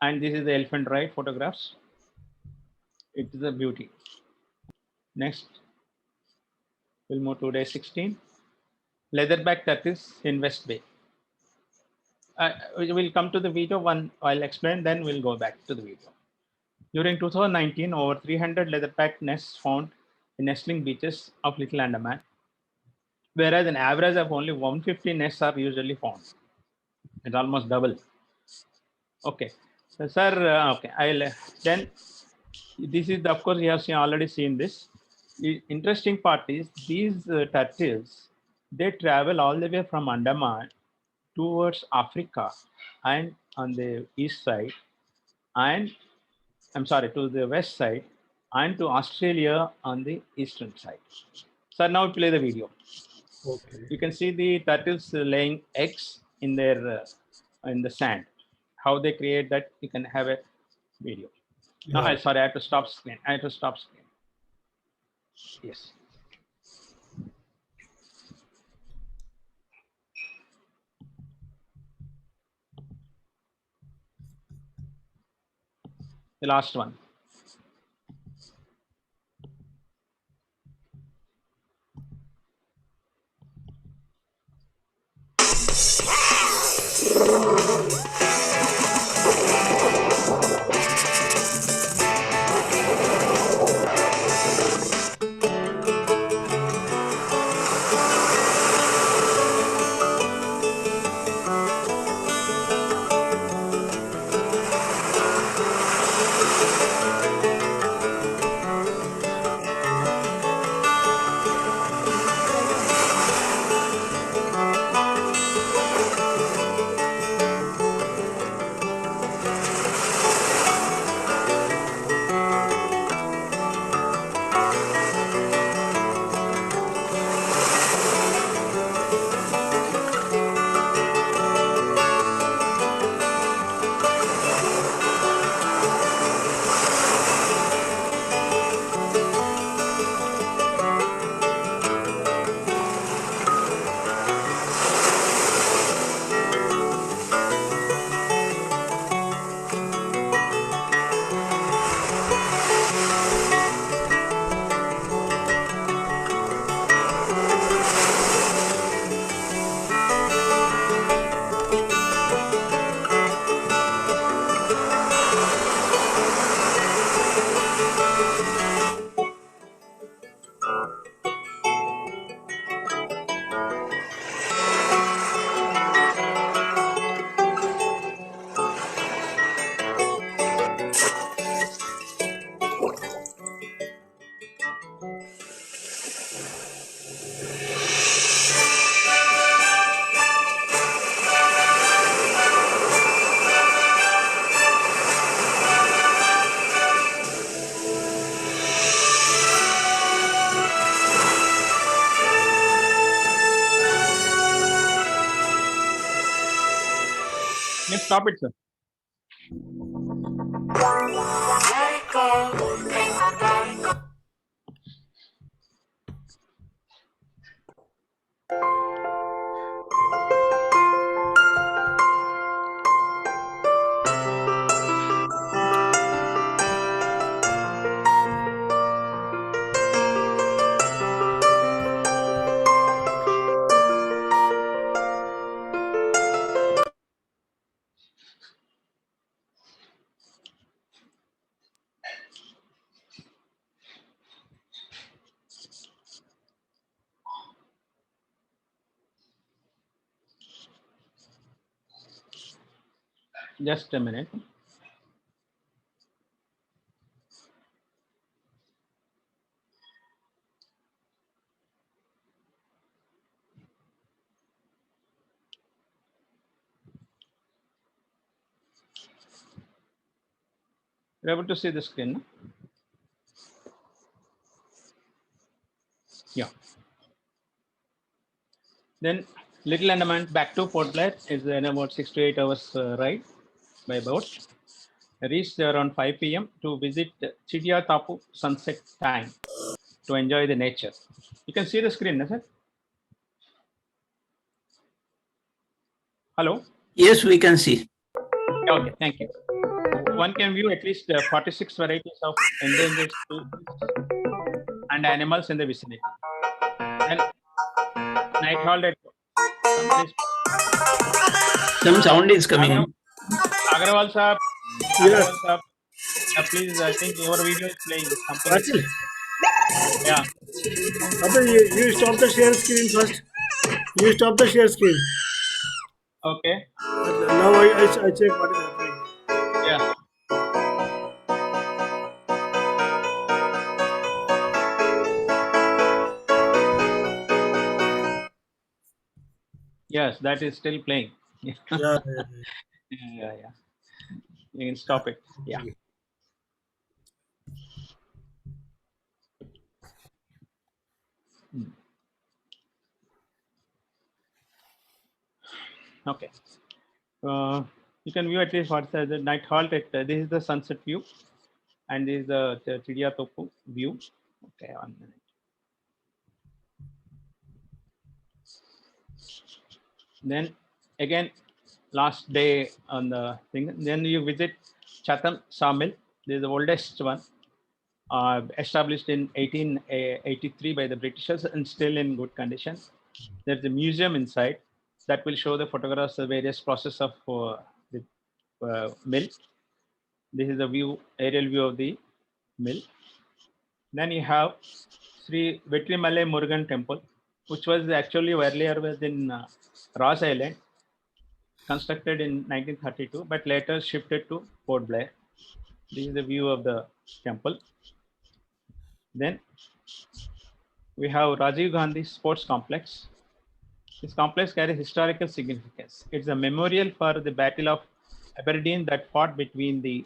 And this is the elephant ride photographs. It is a beauty. Next, we'll move to day 16. Leatherback turtles in West Bay. We will come to the video one. I'll explain, then we'll go back to the video. During 2019, over 300 leatherback nests found in nestling beaches of Little Andaman, whereas an average of only 150 nests are usually found. It's almost double. Okay, so, sir. Okay, I'll then. This is of course you have already seen this. The interesting part is these turtles. They travel all the way from Andaman towards Africa and on the east side, and to the west side, and to Australia on the eastern side. So now play the video.
Okay.
You can see the turtles laying eggs in their in the sand. How they create that, you can have a video. No,
Yeah.
sorry, I have to stop screen. Yes. The last one. Let's stop it, sir. Just a minute. You're able to see the screen? No? Yeah. Then Little Andaman back to Port Blair is in about 6 to 8 hours ride by boat. I reached around 5 p.m. to visit Chidia Tapu sunset time to enjoy the nature. You can see the screen, is it? Hello?
Yes, we can see.
Okay, thank you. One can view at least 46 varieties of endangered species and animals in the vicinity. Then night halt at some place.
Some sound is coming.
Agrawal sir,
Yes.
Agrawal sir, please, I think your video is playing. Something is
Achal,
playing. Yeah.
Abhi, you stop the share screen first. You stop the share screen.
Okay.
Now I check what is happening.
Yeah. Yes, that is still playing. Yeah.
Yeah.
Yeah. You can stop it. Yeah. Okay. You can view at least what's the night halt at this is the sunset view, and this is the Chidia Topu view. Okay, 1 minute. Then again, last day on the thing. Then you visit Chatham Sawmill. This is the oldest one, established in 1883 by the Britishers and still in good condition. There's a museum inside that will show the photographs of various process of the mill. This is the view, aerial view of the mill. Then you have Sri Vetrimale Murugan Temple, which was actually earlier was in Ross Island, constructed in 1932, but later shifted to Port Blair. This is the view of the temple. Then we have Rajiv Gandhi Sports Complex. This complex carries historical significance. It's a memorial for the Battle of Aberdeen that fought between the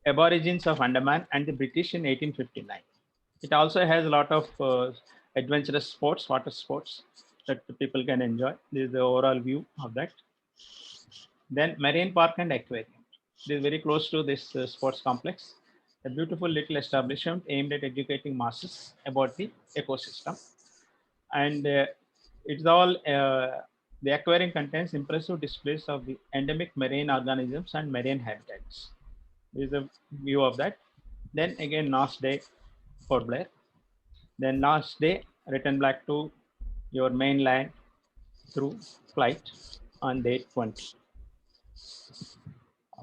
Aborigines of Andaman and the British in 1859. It also has a lot of adventurous sports, water sports that the people can enjoy. This is the overall view of that. Then Marine Park and Aquarium. This is very close to this sports complex. A beautiful little establishment aimed at educating masses about the ecosystem. And it's all, the aquarium contains impressive displays of the endemic marine organisms and marine habitats. This is a view of that. Then again, last day, Port Blair. Then last day, return back to your mainland through flight on day 20.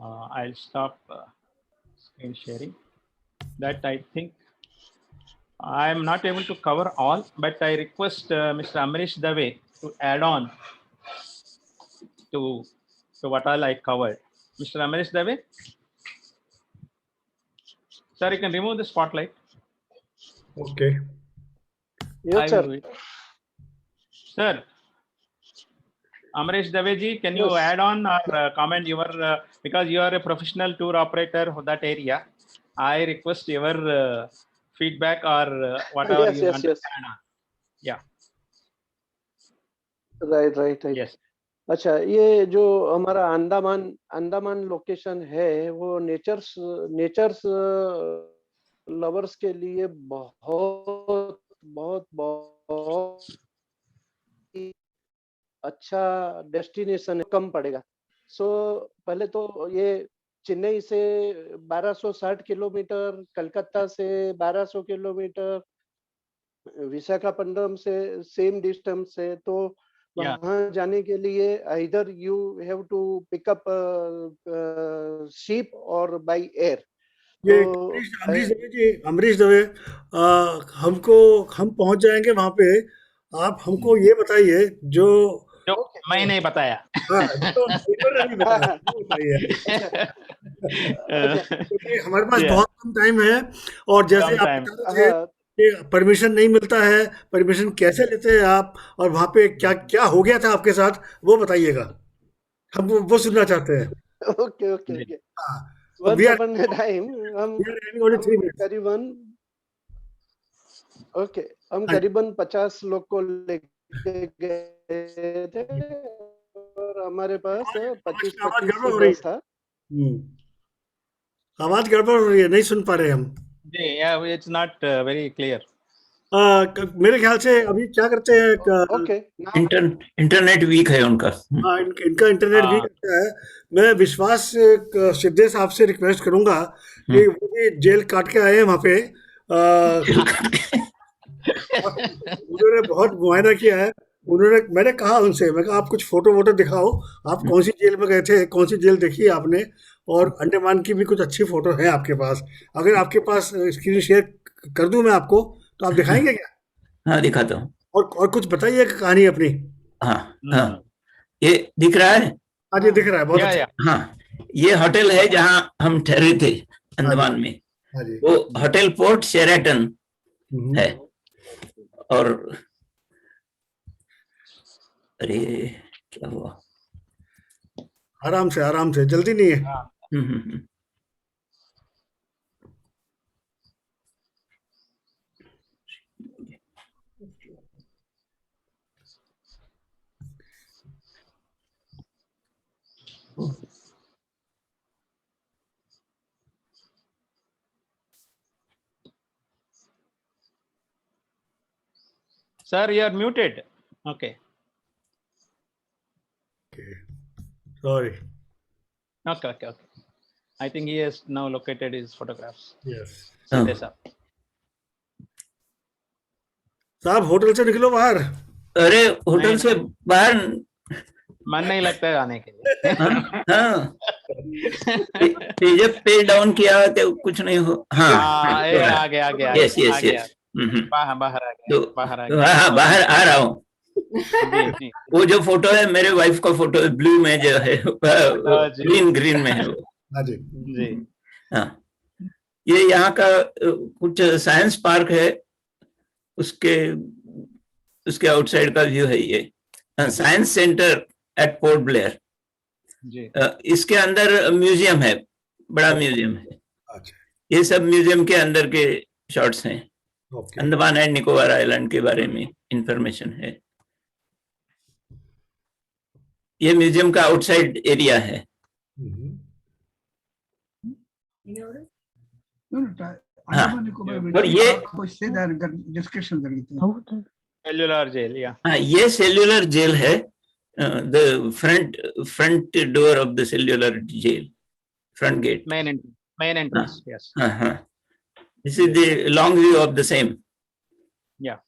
I'll stop screen sharing. That I think I'm not able to cover all, but I request Mr. Amrish Dave to add on to what all I covered. Mr. Amrish Dave? Sir, you can remove the spotlight.
Okay.
Yes, sir.
Sir, Amrish Dave ji, can you add on or comment your, because you are a professional tour operator of that area, I request your feedback or whatever you want to add on. Yeah.
Right.
Yes.
अच्छा, ये जो हमारा Andaman location है वो natures lovers के लिए बहुत अच्छा डेस्टिनेशन कम पड़ेगा. सो पहले तो ये चेन्नई से 1260 किलोमीटर, कलकत्ता से 1200 किलोमीटर, विशाखापट्टनम से सेम डिस्टेंस है. तो वहां जाने के लिए either you have to pick up ship or by air.
ये अमरीश दवे हम पहुंच जाएंगे वहां पे. आप हमको ये बताइए, जो
जो मैं नहीं बताया।
हाँ, तो नहीं बताया, वो बताइए। क्योंकि हमारे पास
Yeah.
बहुत कम टाइम है, और जैसे
Kam
आप
time.
बता रहे थे
हाँ,
कि परमिशन नहीं मिलता है, परमिशन कैसे लेते हैं आप, और वहाँ पे क्या क्या हो गया था आपके साथ, वो बताइएगा, हम वो सुनना चाहते हैं।
ओके ओके
जी।
ओके।
हाँ,
once
we are
upon a time हम
only 3 minutes.
करीबन ओके हम
हाँ।
करीबन 50 लोग को लेके गए थे और हमारे पास
आवाज
25-25
गड़बड़ हो रही
बस था।
आवाज गड़बड़ हो रही है, नहीं सुन पा रहे हम।
Yeah, it's not very clear.
मेरे ख्याल से अभी क्या करते हैं,
ओके
इंटरनेट वीक है उनका।
इनका इंटरनेट भी
हाँ।
करता है। मैं विश्वास सिद्धे साहब से रिक्वेस्ट करूंगा कि वो भी जेल काट के आए हैं वहाँ पे। उन्होंने बहुत मुआयना किया है। मैंने कहा उनसे, मैं कहा आप कुछ फोटो वोटो दिखाओ, आप कौन सी जेल में गए थे, कौन सी जेल देखी है आपने, और अंडमान की भी कुछ अच्छी फोटो है आपके पास। अगर आपके पास स्क्रीन शेयर कर दूं मैं आपको, तो आप दिखाएंगे क्या?
हाँ, दिखाता हूँ।
और कुछ बताइए कहानी अपनी।
हाँ हाँ, ये दिख रहा है।
आज ये दिख रहा है बहुत
Yeah,
अच्छा।
yeah.
हाँ, ये होटल है जहाँ हम ठहरे थे अंडमान में।
हाँ जी।
वो होटल पोर्ट शेराटन है। और अरे क्या हुआ?
आराम से, जल्दी नहीं है।
हम्म।
Sir, you are muted. Okay.
Sorry.
Okay. I think he has now located his photographs.
Yes.
Sidhe sir.
साहब होटल से निकलो बाहर।
अरे होटल
नहीं,
से बाहर
मन नहीं लगता है आने के लिए।
हाँ, पेज डाउन किया तो कुछ नहीं हो। हाँ,
ये आ गया।
यस
आ गया। बाहर आ गया।
तो
बाहर आ गया।
हाँ, बाहर आ रहा हूँ।
जी।
वो जो फोटो है मेरे वाइफ का फोटो है, ब्लू में जो है, ग्रीन में है वो।
हाँ जी।
जी।
हाँ, ये यहाँ का कुछ साइंस पार्क है, उसके आउटसाइड का व्यू है ये। Science centre at Port Blair.
जी।
इसके अंदर म्यूजियम है, बड़ा म्यूजियम है।
अच्छा।
ये सब म्यूजियम के अंदर के शॉट्स हैं।
Okay.
Andaman and Nicobar island के बारे में इंफॉर्मेशन है। ये म्यूजियम का आउटसाइड एरिया है। हाँ, और ये
सेल्युलर जेल, या।
हाँ, ये सेल्युलर जेल है। The front door of the cellular jail, front gate,
main entrance, yes.
हाँ, this is the long view of the same.
Yeah.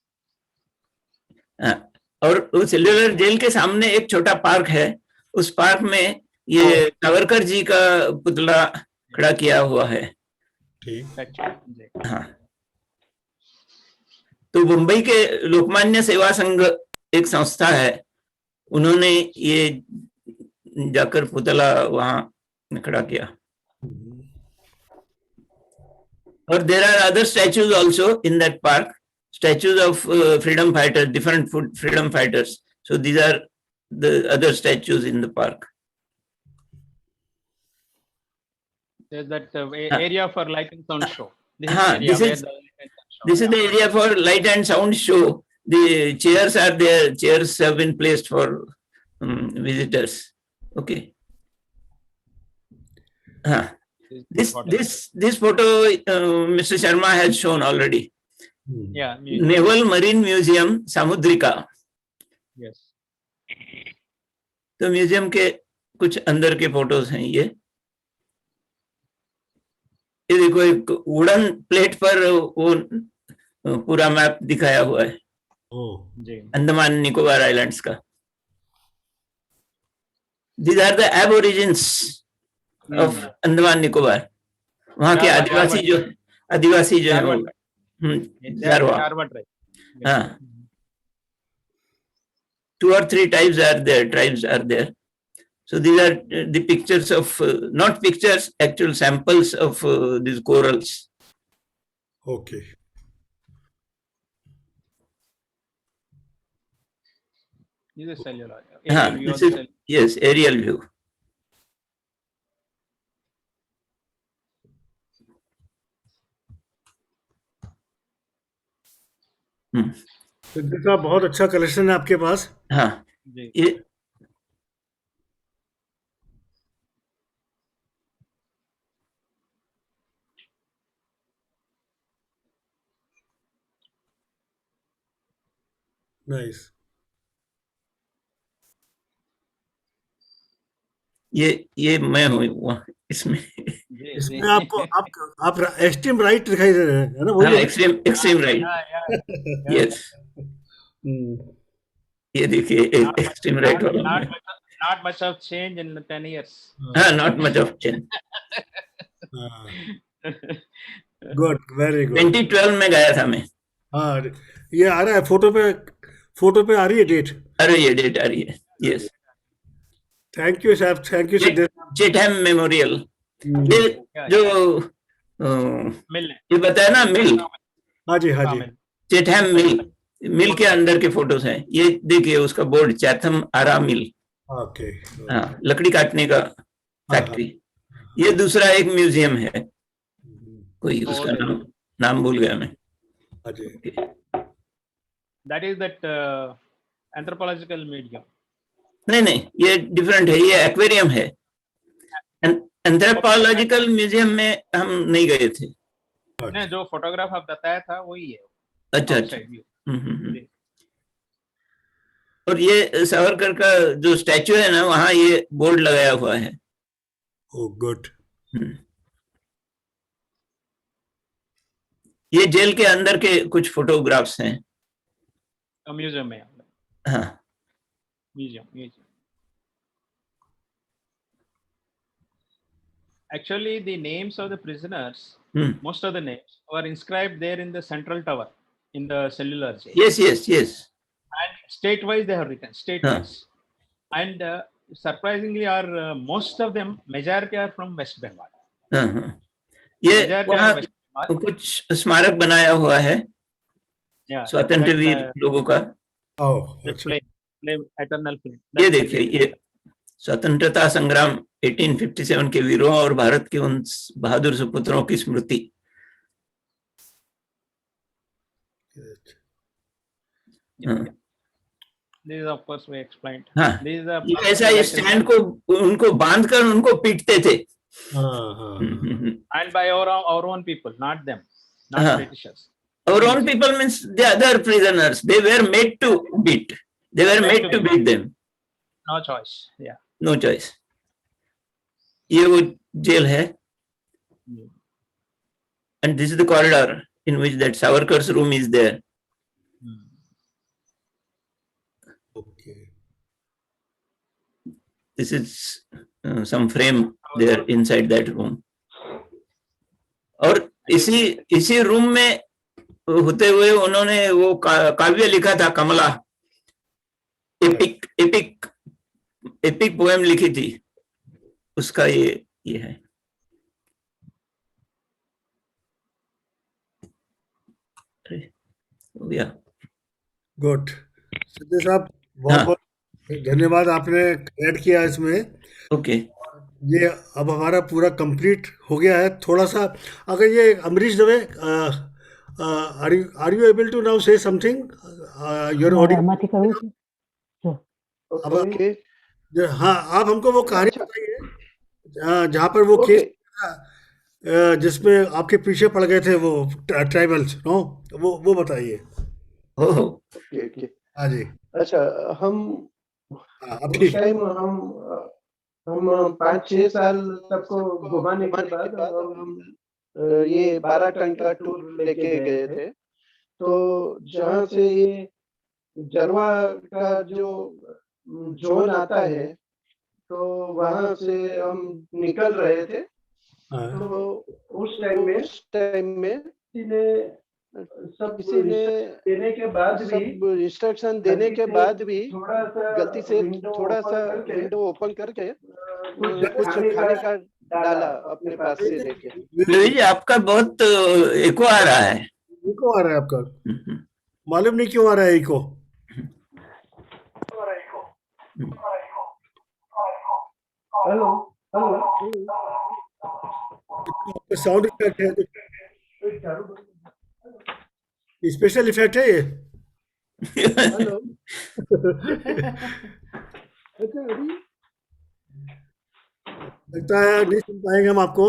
और उस सेल्युलर जेल के सामने एक छोटा पार्क है। उस पार्क में ये सावरकर जी का पुतला खड़ा किया हुआ है।
ठीक।
हाँ, तो मुंबई के लोकमान्य सेवा संघ एक संस्था है, उन्होंने ये जाकर पुतला वहां खड़ा किया। और there are other statues also in that park, statues of freedom fighters, different freedom fighters. So these are the other statues in the park.
There's that area for light and sound show.
This is the area for light and sound show. The chairs are there. Chairs have been placed for visitors. Okay. This photo Mr. Sharma has shown already.
Yeah.
Naval marine museum Samudrika.
Yes.
तो museum के कुछ अंदर के photos हैं ये देखो, एक wooden plate पर वो पूरा मैप दिखाया हुआ है अंडमान निकोबार आइलैंड्स का। These are the aborigines of Andaman Nicobar. वहाँ के आदिवासी जो है
Jarwa tribe.
हाँ, 2 or 3 tribes are there. So these are the pictures of, not pictures, actual samples of these corals.
Okay.
This is cellular.
हाँ,
Aerial view of
this
the
is, yes, aerial view.
Sidhu साहब बहुत अच्छा collection है आपके पास।
हाँ,
जी।
ये
nice.
ये मैं हूँ वहाँ इसमें।
जी,
इसमें
जी।
आपको आप एक्सट्रीम राइट दिखाई दे रहे हैं, है ना?
हाँ,
वही है?
Extreme right,
Yeah.
यस। ये देखिए एक्सट्रीम राइट वाला में।
Not much of change in 10 years.
हाँ, not much of change.
Good, very good.
2012 में गया था मैं।
हाँ, ये आ रहा है फोटो पे आ रही है डेट।
अरे ये डेट आ रही है, यस।
थैंक यू साहब, थैंक यू सिद्धू।
चेटहैम मेमोरियल, ये जो
मिल
ये बताया ना, मिल,
हाँ जी, हाँ जी।
चेटहैम मिल के अंदर के फोटोज हैं। ये देखिए उसका बोर्ड, चैथम आरा मिल।
ओके।
हाँ, लकड़ी काटने का फैक्ट्री। ये दूसरा एक म्यूजियम है, कोई उसका नाम भूल गया मैं।
हाँ जी।
That is that anthropological medium.
नहीं, ये डिफरेंट है, ये एक्वेरियम है। एंथ्रोपोलॉजिकल म्यूजियम में हम नहीं गए थे।
नहीं, जो फोटोग्राफ आप बताया था वही है।
अच्छा। और ये सावरकर का जो स्टैचू है ना, वहाँ ये बोर्ड लगाया हुआ है।
Oh good.
ये जेल के अंदर के कुछ फोटोग्राफ्स हैं।
म्यूजियम में।
हाँ,
museum. Actually, the names of the prisoners, most of the names were inscribed there in the central tower in the cellular jail.
Yes.
And state-wise they have written, state-wise. And surprisingly, most of them, majority are from West Bengal.
ये वहाँ कुछ स्मारक बनाया हुआ है स्वतंत्र वीर लोगों का।
Eternal flame.
ये देखिए, ये स्वतंत्रता संग्राम 1857 के वीरों और भारत के उन बहादुर सुपुत्रों की स्मृति।
This is of course we explained.
हाँ, ये ऐसा इस स्टैंड को उनको बांधकर उनको पीटते थे।
And by our own people, not them, not Britishers.
Our own people means the other prisoners. They were made to beat. They were made to beat them.
No choice. Yeah.
No choice. ये वो jail है, and this is the corridor in which that Savarkar's room is there.
Okay.
This is some frame there inside that room. और इसी room में होते हुए उन्होंने वो काव्य लिखा था, कमला, एपिक पोएम लिखी थी, उसका ये है।
गुड। सिद्धू साहब बहुत धन्यवाद, आपने ऐड किया इसमें।
ओके,
ये अब हमारा पूरा कंप्लीट हो गया है। थोड़ा सा अगर ये Amrish Dave, are you able to now say something? Your audio.
Okay,
हाँ, आप हमको वो कहानी बताइए जहाँ पर वो केस जिसमें आपके पीछे पड़ गए थे वो ट्राइबल्स, नो, वो बताइए।
ओके।
हाँ जी।
अच्छा, हम
उस
टाइम हम 5-6 साल सबको घुमाने के बाद हम ये 12 टन का टूर लेके गए थे। तो जहाँ से ये जरवा का जो जोन आता है, तो वहां से हम निकल रहे थे। तो उस टाइम में सब किसी ने देने के बाद भी सब इंस्ट्रक्शन देने के बाद भी गलती से थोड़ा सा विंडो ओपन करके कुछ खाने का डाला अपने पास से लेके।
लुई जी, आपका बहुत एको आ रहा है।
इको आ रहा है आपका, मालूम नहीं क्यों आ रहा है echo.
Hello hello,
sound effect है, स्पेशल इफेक्ट है ये।
हेलो। अच्छा, अभी
लगता है नहीं सुन पाएंगे हम आपको।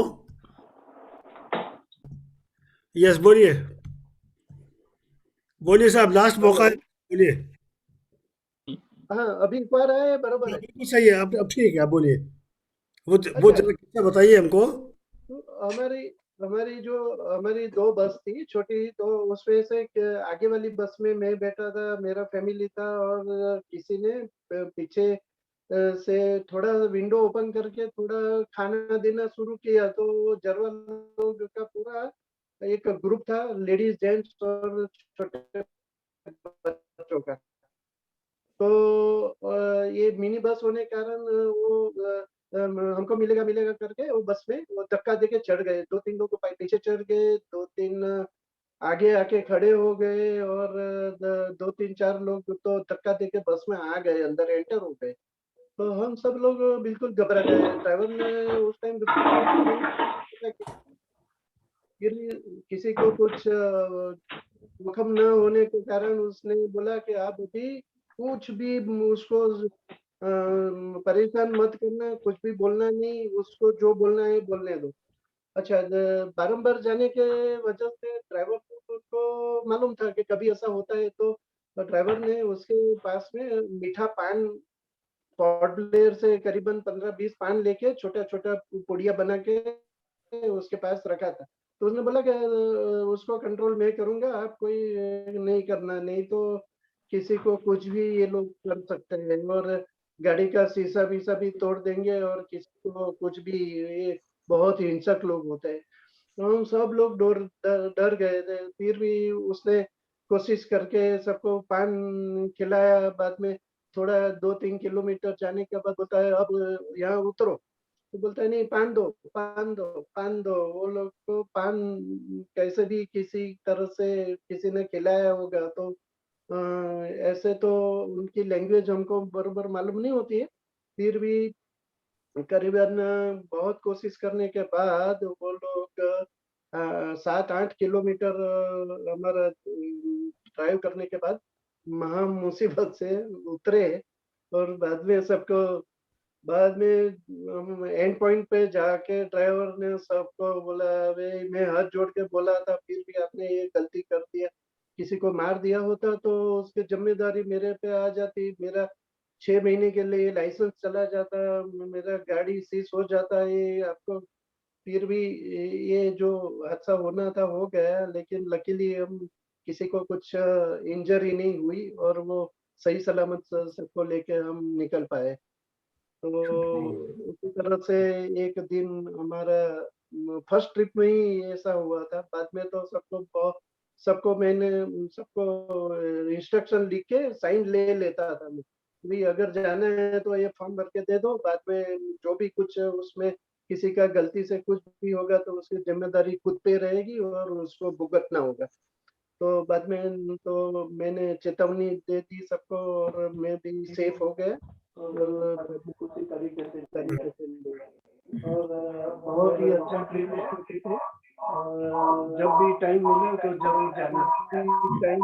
यस, बोलिए बोलिए साहब, लास्ट मौका है, बोलिए।
हाँ, अभी एक बार आया है, बराबर है।
बिल्कुल सही है, अब ठीक है, आप बोलिए। वो
अच्छा।
जरा किस्सा बताइए हमको।
तो हमारी दो बस थी छोटी, तो उसमें से आगे वाली बस में मैं बैठा था, मेरा फैमिली था, और किसी ने पीछे से थोड़ा विंडो ओपन करके थोड़ा खाना देना शुरू किया। तो जरवा लोग का पूरा एक ग्रुप था, लेडीज जेंट्स और छोटे बच्चों का। तो ये मिनी बस होने के कारण वो हमको मिलेगा मिलेगा करके वो बस में वो धक्का देके चढ़ गए। 2-3 लोग पीछे चढ़ गए, 2-3 आगे आके खड़े हो गए, और 2-3-4 लोग तो धक्का देके बस में आ गए, अंदर एंटर हो गए। तो हम सब लोग बिल्कुल घबरा गए। ड्राइवर ने उस टाइम फिर किसी को कुछ जोखिम न होने के कारण उसने बोला कि आप अभी कुछ भी उसको परेशान मत करना, कुछ भी बोलना नहीं, उसको जो बोलना है बोलने दो। अच्छा, बारंबार जाने के वजह से ड्राइवर को मालूम था कि कभी ऐसा होता है, तो ड्राइवर ने उसके पास में मीठा पान पॉट ब्लेयर से करीबन 15-20 पान लेके छोटा-छोटा पुड़िया बना के उसके पास रखा था। तो उसने बोला कि उसको कंट्रोल मैं करूँगा, आप कोई नहीं करना, नहीं तो किसी को कुछ भी ये लोग कर सकते हैं, और गाड़ी का शीशा-वीशा भी तोड़ देंगे, और किसी को कुछ भी, ये बहुत हिंसक लोग होते हैं। तो हम सब लोग डर गए थे। फिर भी उसने कोशिश करके सबको पान खिलाया। बाद में थोड़ा 2-3 किलोमीटर जाने के बाद बोलता है, अब यहाँ उतरो। तो बोलता है, नहीं, पान दो, पान दो, पान दो। वो लोग को पान कैसे भी किसी तरह से किसी ने खिलाया होगा। तो ऐसे तो उनकी लैंग्वेज हमको बरोबर मालूम नहीं होती है। फिर भी करीबन बहुत कोशिश करने के बाद वो लोग 7-8 किलोमीटर हमारा ड्राइव करने के बाद महा मुसीबत से उतरे। और बाद में हम एंड पॉइंट पे जाके ड्राइवर ने सबको बोला, भाई मैं हाथ जोड़ के बोला था, फिर भी आपने ये गलती कर दिया। किसी को मार दिया होता तो उसकी जिम्मेदारी मेरे पे आ जाती, मेरा 6 महीने के लिए लाइसेंस चला जाता, मेरा गाड़ी सीज हो जाता। ये आपको फिर भी ये जो हादसा होना था हो गया, लेकिन लकीली हम किसी को कुछ इंजरी नहीं हुई, और वो सही सलामत सबको लेके हम निकल पाए। तो उसी तरह से एक दिन हमारा फर्स्ट ट्रिप में ही ऐसा हुआ था। बाद में तो मैंने सबको इंस्ट्रक्शन लिख के साइन ले लेता था मैं, भी अगर जाना है तो ये फॉर्म भर के दे दो, बाद में जो भी कुछ उसमें किसी का गलती से कुछ भी होगा तो उसकी जिम्मेदारी खुद पे रहेगी और उसको भुगतना होगा। तो बाद में तो मैंने चेतावनी दे दी सबको, और मैं भी सेफ हो गया, और उसी तरीके से और बहुत ही अच्छा ट्रिप थे। जब भी टाइम मिले तो जरूर जाना। टाइम